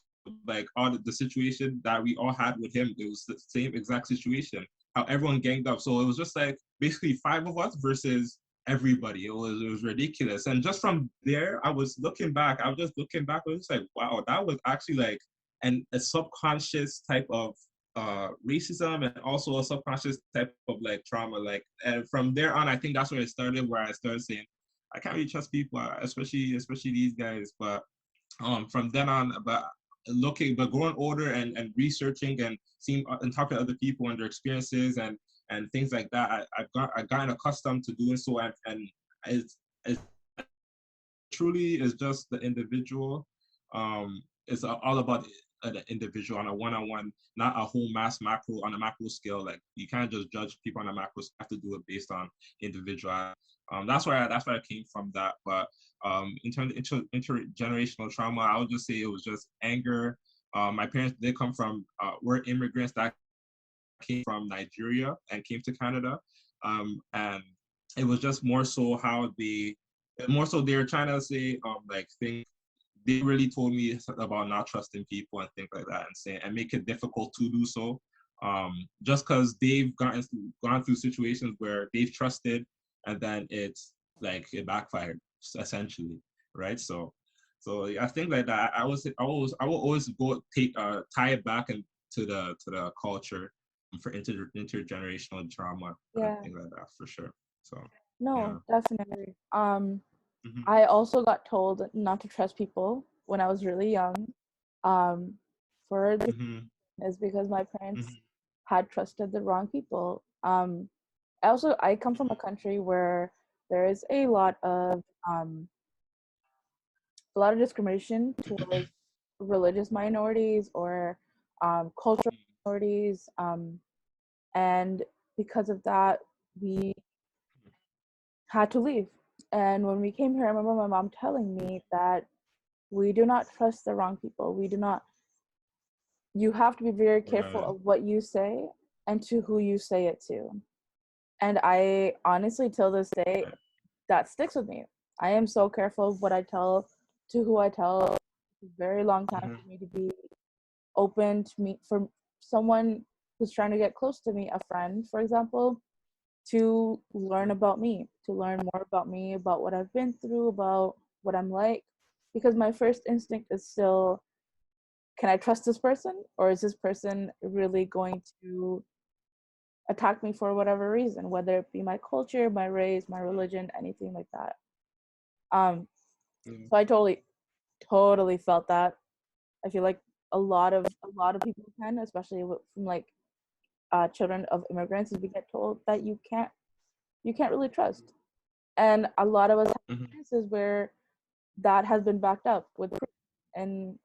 like all the situation that we all had with him. It was the same exact situation. How everyone ganged up. So it was just like basically 5 of us versus everybody. It was ridiculous. And just from there, I was just looking back, I was just like, wow, that was actually like a subconscious type of racism, and also a subconscious type of like trauma. Like, and from there on, I think that's where it started, where I started saying, I can't really trust people, especially these guys. But from then on, but growing older and researching and seeing and talking to other people and their experiences and things like that, I've gotten accustomed to doing so, and it's truly is just the individual. It's all about the individual on a one-on-one, not a whole mass macro on a macro scale. Like you can't just judge people on a macro scale. You have to do it based on individual. That's where I came from that. But in terms of intergenerational trauma, I would just say it was just anger. My parents did come from were immigrants that came from Nigeria and came to Canada, and it was just more so they were trying to say like things. They really told me about not trusting people and things like that, and make it difficult to do so. Just because they've gone through situations where they've trusted, and then it's like it backfired essentially, right? So I think like that. I will always tie it back into the culture for intergenerational trauma and Yeah. things like that for sure. So No, yeah. definitely. Mm-hmm. I also got told not to trust people when I was really young. For the Mm-hmm. is because my parents Mm-hmm. had trusted the wrong people. I come from a country where there is a lot of discrimination towards religious minorities or cultural minorities, and because of that, we had to leave. And when we came here, I remember my mom telling me that we do not trust the wrong people. We do not. You have to be very careful Right. of what you say and to who you say it to. And I honestly, till this day, that sticks with me. I am so careful of what I tell, to who I tell. It's a very long time Mm-hmm. for me to be open to meet for someone who's trying to get close to me, a friend, for example, to learn about me, to learn more about me, about what I've been through, about what I'm like. Because my first instinct is still, can I trust this person? Or is this person really going to attack me for whatever reason, whether it be my culture, my race, my religion, anything like that. So I totally felt that. I feel like a lot of people can, especially from like children of immigrants, is we get told that you can't really trust, and a lot of us have experiences where that has been backed up with proof in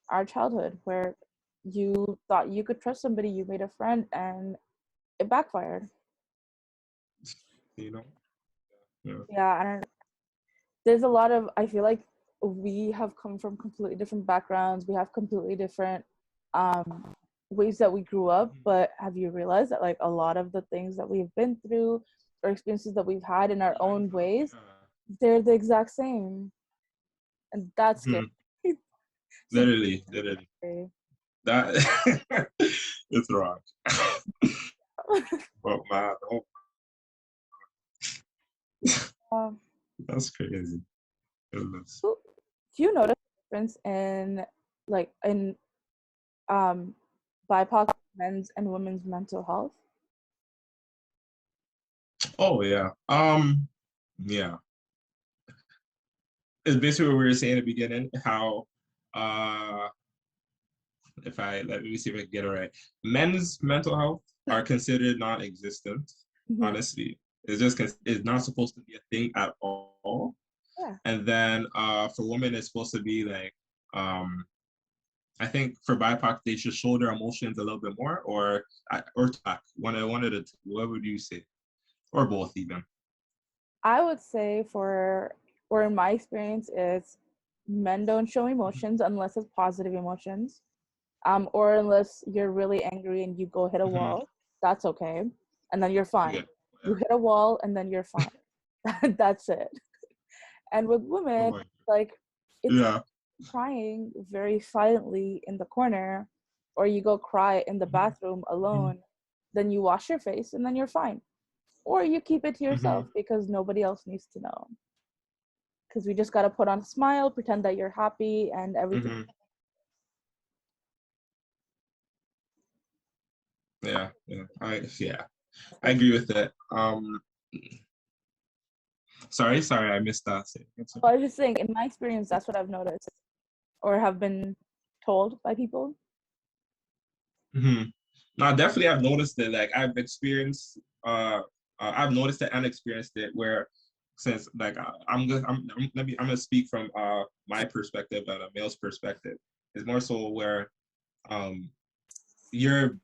our childhood, where you thought you could trust somebody, you made a friend, and it backfired. You know? Yeah, I don't. There's a lot of, I feel like we have come from completely different backgrounds. We have completely different ways that we grew up. But have you realized that like a lot of the things that we've been through or experiences that we've had in our own ways, they're the exact same, and that's scary. Literally. That it's wrong. But man, that's crazy. Goodness. Do you notice a difference in BIPOC men's and women's mental health? Oh yeah. Yeah. It's basically what we were saying at the beginning, how let me see if I can get it right. Men's mental health are considered non-existent, honestly. It's not supposed to be a thing at all. Yeah. And then for women, it's supposed to be like, I think for BIPOC, they should show their emotions a little bit more, or talk. One of the two. What would you say? Or both even? I would say or in my experience, is men don't show emotions unless it's positive emotions. Or unless you're really angry and you go hit a wall, that's okay. And then you're fine. Yeah. You hit a wall and then you're fine. That's it. And with women, like, it's crying very silently in the corner, or you go cry in the bathroom alone, then you wash your face and then you're fine. Or you keep it to yourself because nobody else needs to know. Because we just got to put on a smile, pretend that you're happy, and everything. Yeah, I agree with that. Sorry, I missed that. Well, I was just saying, in my experience, that's what I've noticed, or have been told by people. No, definitely, I've noticed it. Like I've noticed it and experienced it. Where since like I'm gonna speak from my perspective and a male's perspective. It's more so where you're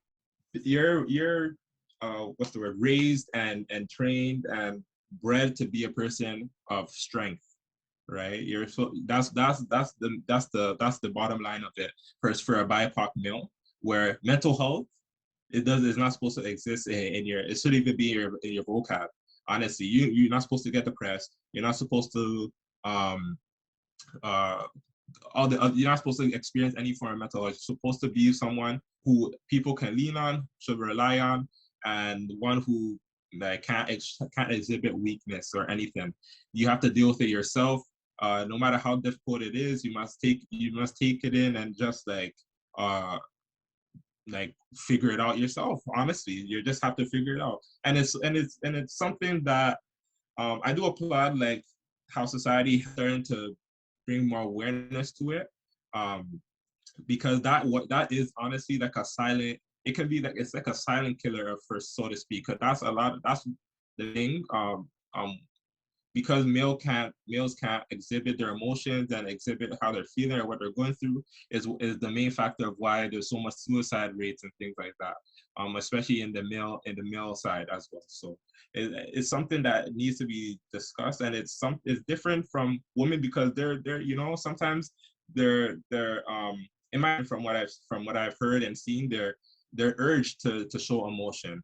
what's the word, raised and trained and bred to be a person of strength, right? You're so that's the bottom line of it. First, for a BIPOC male, where mental health is not supposed to exist in your, it shouldn't even be in your vocab. Honestly, you're not supposed to get depressed. You're not supposed to you're not supposed to experience any form of mental health. You're supposed to be someone who people can lean on, should rely on, and one who like can't exhibit weakness or anything. You have to deal with it yourself. No matter how difficult it is, you must take it in and just figure it out yourself. Honestly, you just have to figure it out. And it's something that I do applaud, like how society is starting to bring more awareness to it, because that is honestly like a silent. It can be like, it's like a silent killer, for so to speak. Because that's the thing. Because males can't exhibit their emotions and exhibit how they're feeling or what they're going through is the main factor of why there's so much suicide rates and things like that, especially in the male side as well. So it's something that needs to be discussed, and it's different from women, because they're sometimes they're in my, from what I've heard and seen, they're urged to show emotion,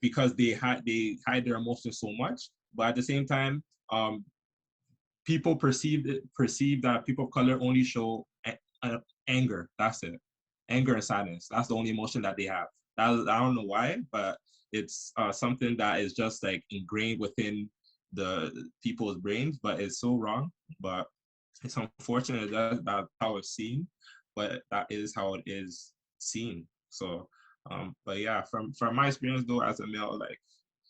because they hide their emotions so much. But at the same time, people perceive that people of color only show anger. That's it. Anger and sadness. That's the only emotion that they have. I don't know why, but it's something that is just like ingrained within the people's brains, but it's so wrong. But it's unfortunate that that's how it's seen, but that is how it is seen. So, but yeah, from my experience though, as a male, like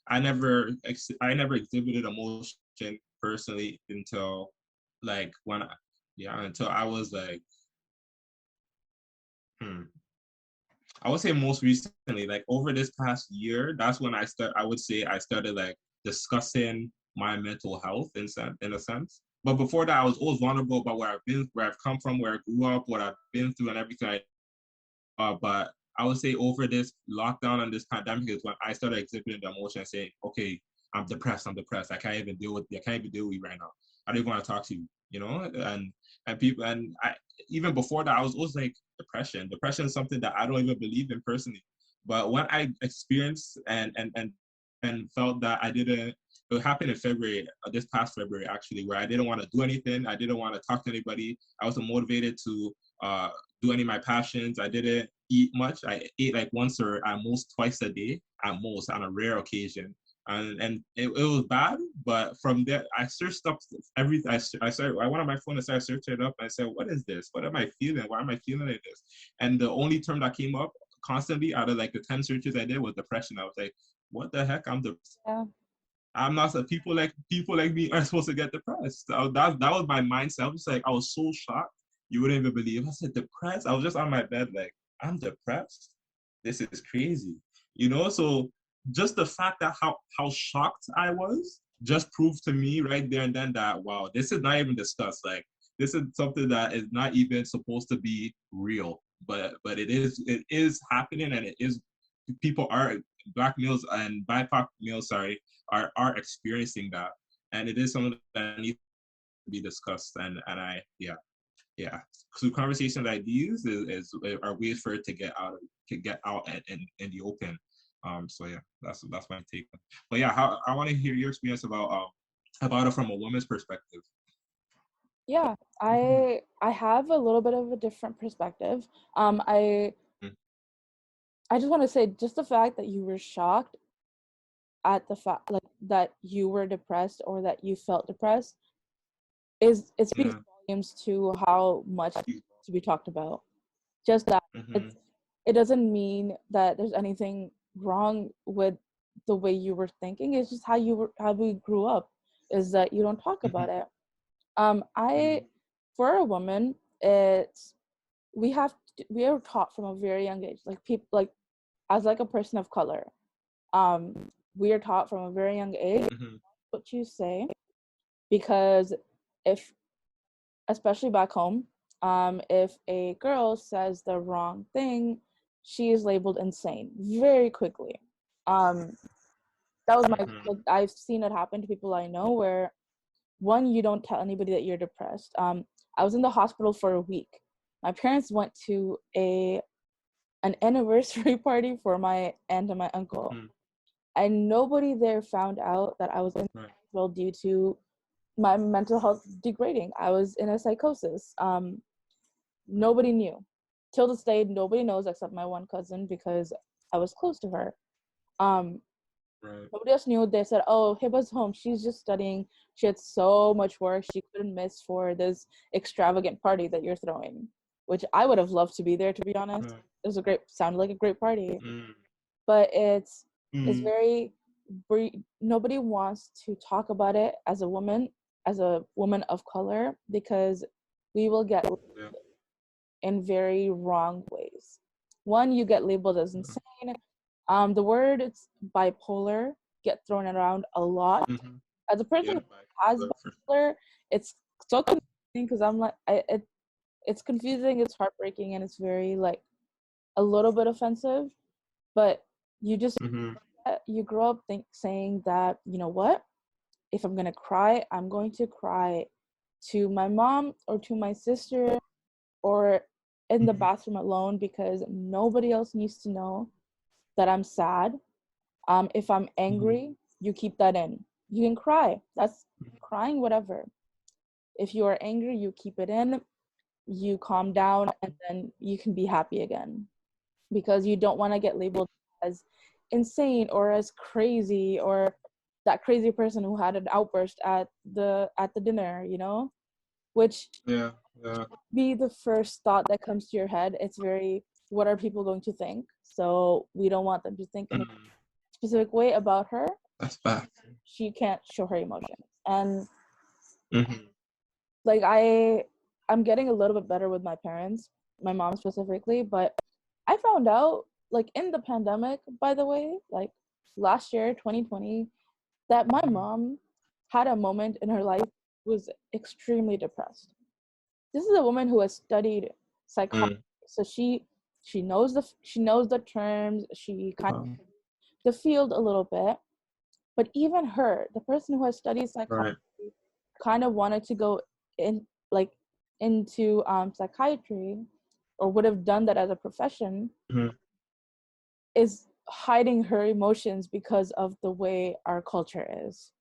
I never exhibited emotion personally until like until I was like, I would say most recently, like over this past year, that's when I would say I started like discussing my mental health in a sense. But before that, I was always vulnerable about where I've come from, where I grew up, what I've been through, and everything. But I would say over this lockdown and this pandemic is when I started exhibiting the emotion and saying, okay, I'm depressed. I can't even deal with you right now. I don't even want to talk to you, you know? And people, and I, even before that, I was always like, depression is something that I don't even believe in personally. But when I experienced and felt that it happened in February, this past February actually, where I didn't want to do anything. I didn't want to talk to anybody. I wasn't motivated to do any of my passions. I didn't eat much. I ate like once or at most twice a day, at most on a rare occasion. And it was bad, but from there I searched up everything. I went on my phone and started searching it up. And I said, what is this? What am I feeling? Why am I feeling like this? And the only term that came up constantly out of like the 10 searches I did was depression. I was like, what the heck? I'm not. People like me are supposed to get depressed. So that was my mindset. I was like, I was so shocked. You wouldn't even believe. I said depressed. I was just on my bed like, I'm depressed. This is crazy. You know. So just the fact that how shocked I was just proved to me right there and then that wow, this is not even discussed. Like this is something that is not even supposed to be real. But it is happening, and it is people are Black males and BIPOC males, sorry, are experiencing that, and it is something that needs to be discussed. And I so conversations like these are ways for it to get out in the open. So yeah, that's my take. But yeah, I want to hear your experience about it from a woman's perspective. Yeah, I have a little bit of a different perspective. I just want to say, just the fact that you were shocked at the fact like that you were depressed or that you felt depressed it speaks volumes to how much to be talked about. Just that it doesn't mean that there's anything wrong with the way you were thinking. It's just how we grew up, is that you don't talk about it. For a woman, we are taught from a very young age, like people, like as like a person of color, we are taught from a very young age what you say, because especially back home, if a girl says the wrong thing, she is labeled insane very quickly. That was I've seen it happen to people I know, where one, you don't tell anybody that you're depressed. I was in the hospital for a week. My parents went to an anniversary party for my aunt and my uncle, and nobody there found out that I was in the hospital due to my mental health degrading. I was in a psychosis. Nobody knew. Till this day, nobody knows except my one cousin, because I was close to her. Nobody else knew. They said, oh, Hibba's home. She's just studying. She had so much work she couldn't miss for this extravagant party that you're throwing, which I would have loved to be there, to be honest. It was sounded like a great party. But it's very, nobody wants to talk about it as a woman of color, because we will get in very wrong ways. One, you get labeled as insane. The word bipolar get thrown around a lot. As a person who has bipolar, it's so confusing, because I'm like, it's confusing, it's heartbreaking, and it's very like a little bit offensive. But you just you grow up saying that, you know what, if I'm gonna cry, I'm going to cry to my mom or to my sister, or in the bathroom alone, because nobody else needs to know that I'm sad. If I'm angry, you keep that in. You can cry. That's crying, whatever. If you are angry, you keep it in. You calm down, and then you can be happy again, because you don't want to get labeled as insane or as crazy, or that crazy person who had an outburst at the dinner, you know, which Yeah. be the first thought that comes to your head. It's very, what are people going to think? So we don't want them to think in a specific way about her. That's bad. She can't show her emotions. And Mm-hmm. like I'm getting a little bit better with my parents, my mom specifically, but I found out like in the pandemic, by the way, like last year 2020, that my mom had a moment in her life was extremely depressed. This is a woman who has studied psychology, so she knows the terms, she kind of the field a little bit. But even her, the person who has studied psychology, kind of wanted to go in like into psychiatry, or would have done that as a profession, is hiding her emotions because of the way our culture is.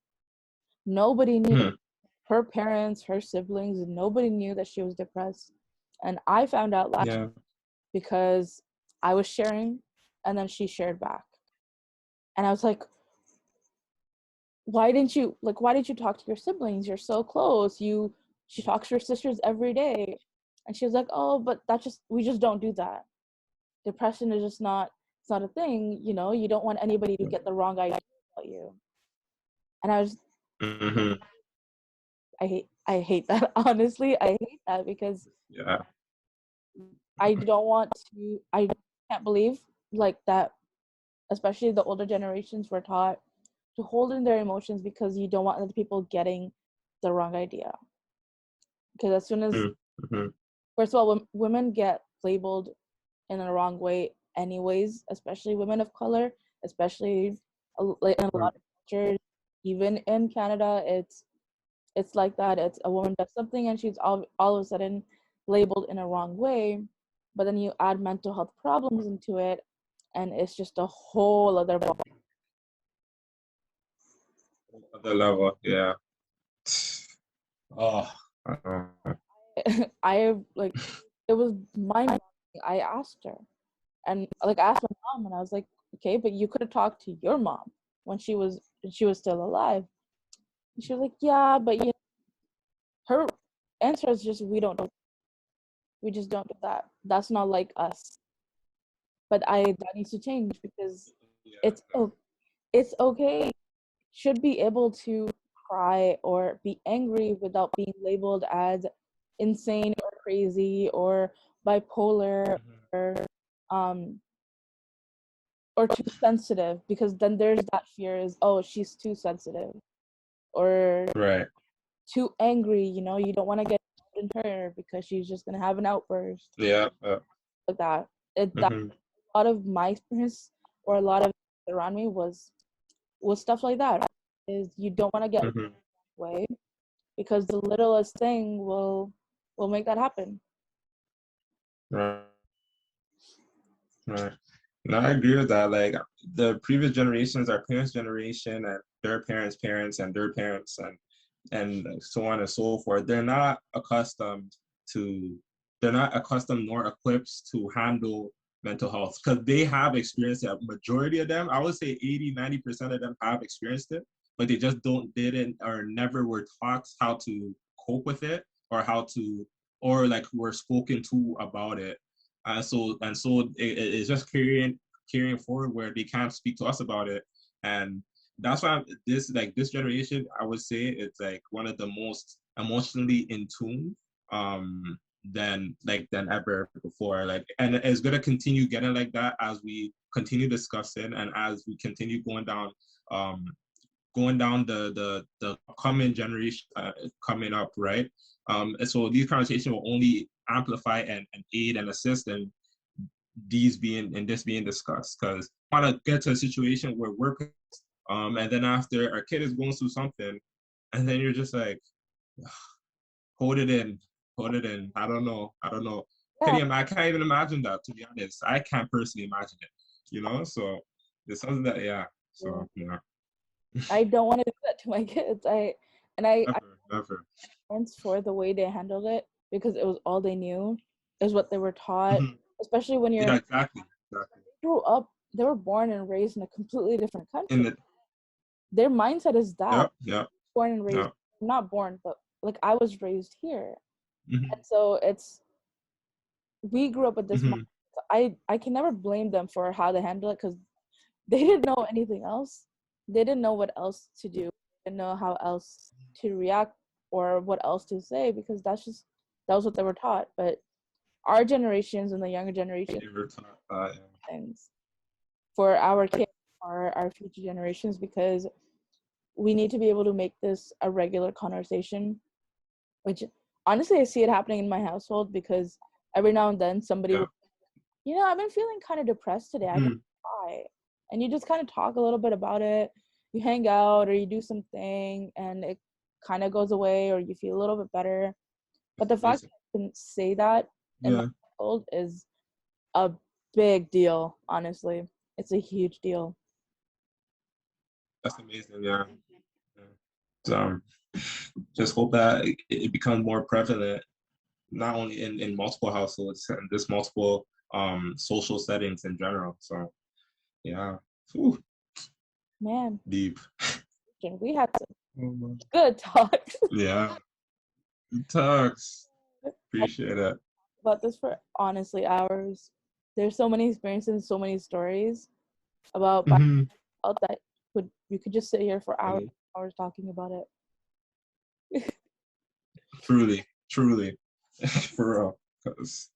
Nobody knew. Her parents, her siblings, nobody knew that she was depressed. And I found out last year because I was sharing, and then she shared back. And I was like, why didn't you talk to your siblings? You're so close. She talks to her sisters every day. And she was like, oh, but we just don't do that. Depression is just it's not a thing, you know, you don't want anybody to get the wrong idea about you. And I was I hate that. Honestly, I hate that because I can't believe like that, especially the older generations were taught to hold in their emotions because you don't want other people getting the wrong idea. Because as soon as, first of all, women get labeled in the wrong way anyways, especially women of color, especially in a lot of cultures, even in Canada, it's like that. It's a woman does something and she's all of a sudden labeled in a wrong way, but then you add mental health problems into it, and it's just a whole other ball. Other level, yeah. Oh, I like, it was mind-boggling. I asked her, and like I asked my mom, and I was like, okay, but you could have talked to your mom when she was still alive. And she was like, yeah, but you know, her answer is just, we just don't do that. That's not like us. But that needs to change because it's okay. Should be able to cry or be angry without being labeled as insane or crazy or bipolar or too sensitive, because then there's that fear is, oh, she's too sensitive or too angry, you know, you don't want to get in her because she's just gonna have an outburst. Like that. That a lot of my experience, or a lot of around me was stuff like that. Is you don't want to get way because the littlest thing will make that happen. Right. No, I agree with that. Like the previous generations, our parents' generation, and their parents' parents, and their parents, and so on and so forth, they're not accustomed nor equipped to handle mental health because they have experienced it. Majority of them, I would say 80-90% of them have experienced it, but they just didn't or never were taught how to cope with it, or like were spoken to about it. So it's just carrying forward where they can't speak to us about it. And that's why this generation, I would say it's like one of the most emotionally in tune than ever before. Like, and it's gonna continue getting like that as we continue discussing and as we continue going down the coming generation coming up, right? And so these conversations will only amplify and aid and assist in this being discussed, because I want to get to a situation where we're and then after our kid is going through something, and then you're just like, hold it in. I don't know. Yeah. I can't even imagine that, to be honest. I can't personally imagine it, you know? So it's something that, yeah. So, yeah. I don't want to do that to my kids. Never. Parents for the way they handled it, because it was all they knew, is what they were taught. Especially when you're Yeah, exactly. grew up they were born and raised in a completely different country. In the Their mindset is that yeah. born and raised, Yeah. not born, but like I was raised here. Mm-hmm. And so we grew up with this Mm-hmm. I can never blame them for how they handle it, because they didn't know anything else. They didn't know what else to do. They didn't know how else to react or what else to say, because that was what they were taught. But our generations and the younger generations, Never thought, things for our kids, our future generations, because we need to be able to make this a regular conversation, which honestly I see it happening in my household, because every now and then somebody will, I've been feeling kind of depressed today. I don't know why. And you just kind of talk a little bit about it. You hang out or you do something and it kind of goes away, or you feel a little bit better. But the fact that I can say that in my household is a big deal, honestly. It's a huge deal. That's amazing. Yeah. So, just hope that it becomes more prevalent, not only in multiple households and just multiple social settings in general. So yeah. Whew. Man, Deep. we had some good talks. Yeah. Good talks. Appreciate it. About this for honestly hours. There's so many experiences, so many stories about Mm-hmm. that you could just sit here for hours talking about it. Truly, for real. Because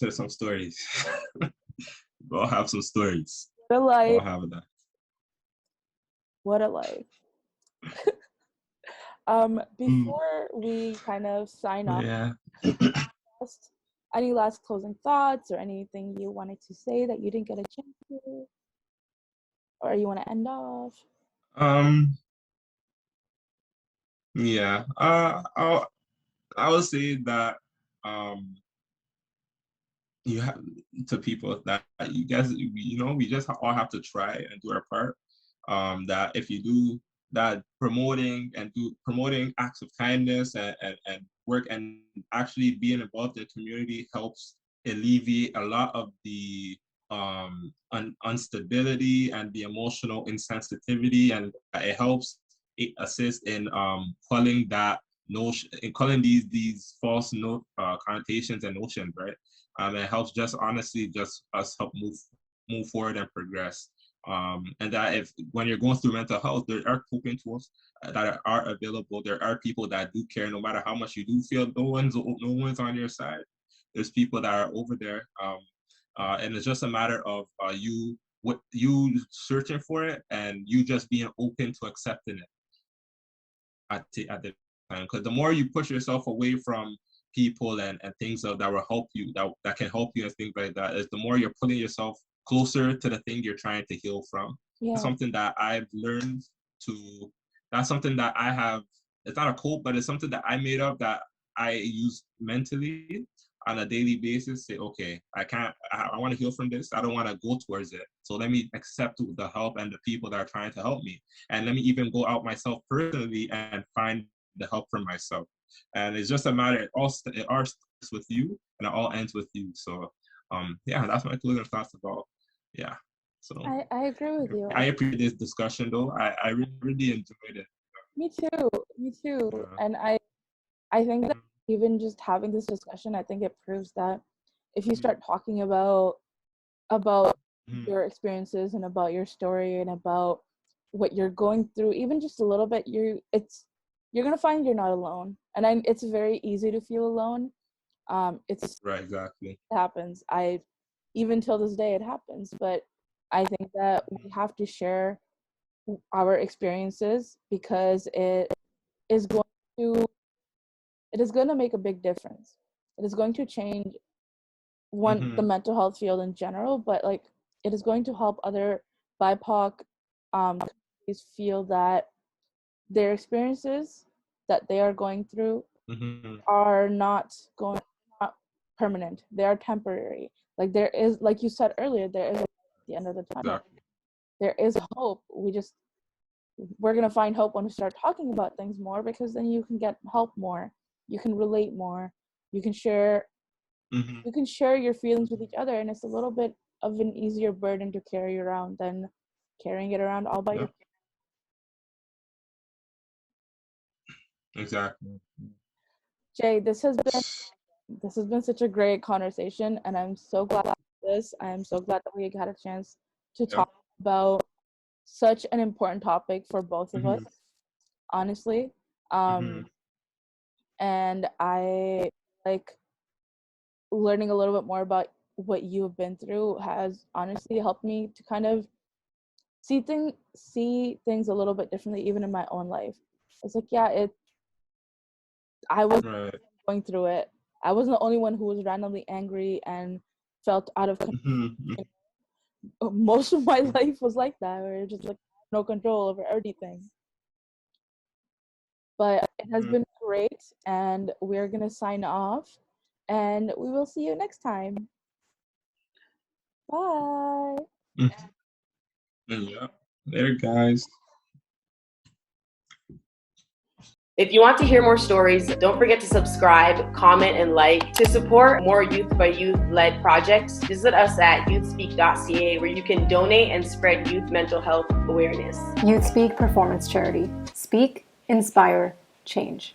there's some stories. We all have some stories. What a We life. all have that. What a life. Before we kind of sign off, Yeah. any last closing thoughts or anything you wanted to say that you didn't get a chance to, or you want to end off? Yeah. I would say that you have to people that you guys, we just all have to try and do our part. That if you do that, promoting acts of kindness and work and actually being involved in the community helps alleviate a lot of the instability and the emotional insensitivity, and it helps assist in quelling that notion, in quelling these false connotations and notions, right? It helps just honestly just us help move forward and progress. And that if when you're going through mental health, there are coping tools that are available. There are people that do care, no matter how much you do feel no one's on your side. There's people that are over there, and it's just a matter of you searching for it and you just being open to accepting it at the time. Because the more you push yourself away from people and things that will help you, that can help you and things like that, is the more you're putting yourself closer to the thing you're trying to heal from. Yeah. That's something that I've learned to, that's something that I have, it's not a quote, but it's something that I made up that I use mentally on a daily basis. Say, okay, I want to heal from this. I don't want to go towards it. So let me accept the help and the people that are trying to help me. And let me even go out myself personally and find the help for myself. And it's just a matter, it all starts with you and it all ends with you. So yeah, that's my closing thoughts about, yeah. So I agree with you. I appreciate this discussion though. I really enjoyed it. Me too. Yeah. And I think that even just having this discussion, I think it proves that if you start talking about your experiences and about your story and about what you're going through, even just a little bit, you're gonna find you're not alone. And it's very easy to feel alone. It's right, exactly. It happens. Even till this day it happens. But I think that we have to share our experiences, because it is going to make a big difference. It is going to change the mental health field in general, but like it is going to help other BIPOC communities feel that their experiences that they are going through are not permanent. They are temporary. Like there is, like you said earlier, there is at the end of the tunnel. Exactly. There is hope. We're gonna find hope when we start talking about things more, because then you can get help more. You can relate more. You can share. You can share your feelings with each other, and it's a little bit of an easier burden to carry around than carrying it around all by yourself. Exactly. Jay, this has been such a great conversation, and I'm so glad for this. I am so glad that we had a chance to talk about such an important topic for both of us, honestly. And I like learning a little bit more about what you've been through has honestly helped me to kind of see things a little bit differently, even in my own life. It's like, I was going through it. I wasn't the only one who was randomly angry and felt out of control. Most of my life was like that, where it's just like no control over everything. But it has been great, and we're gonna sign off, and we will see you next time. Bye. Yeah. Later, guys. If you want to hear more stories, don't forget to subscribe, comment, and like. To support more youth by youth-led projects, visit us at youthspeak.ca, where you can donate and spread youth mental health awareness. YouthSpeak Performance Charity. Speak, inspire, change.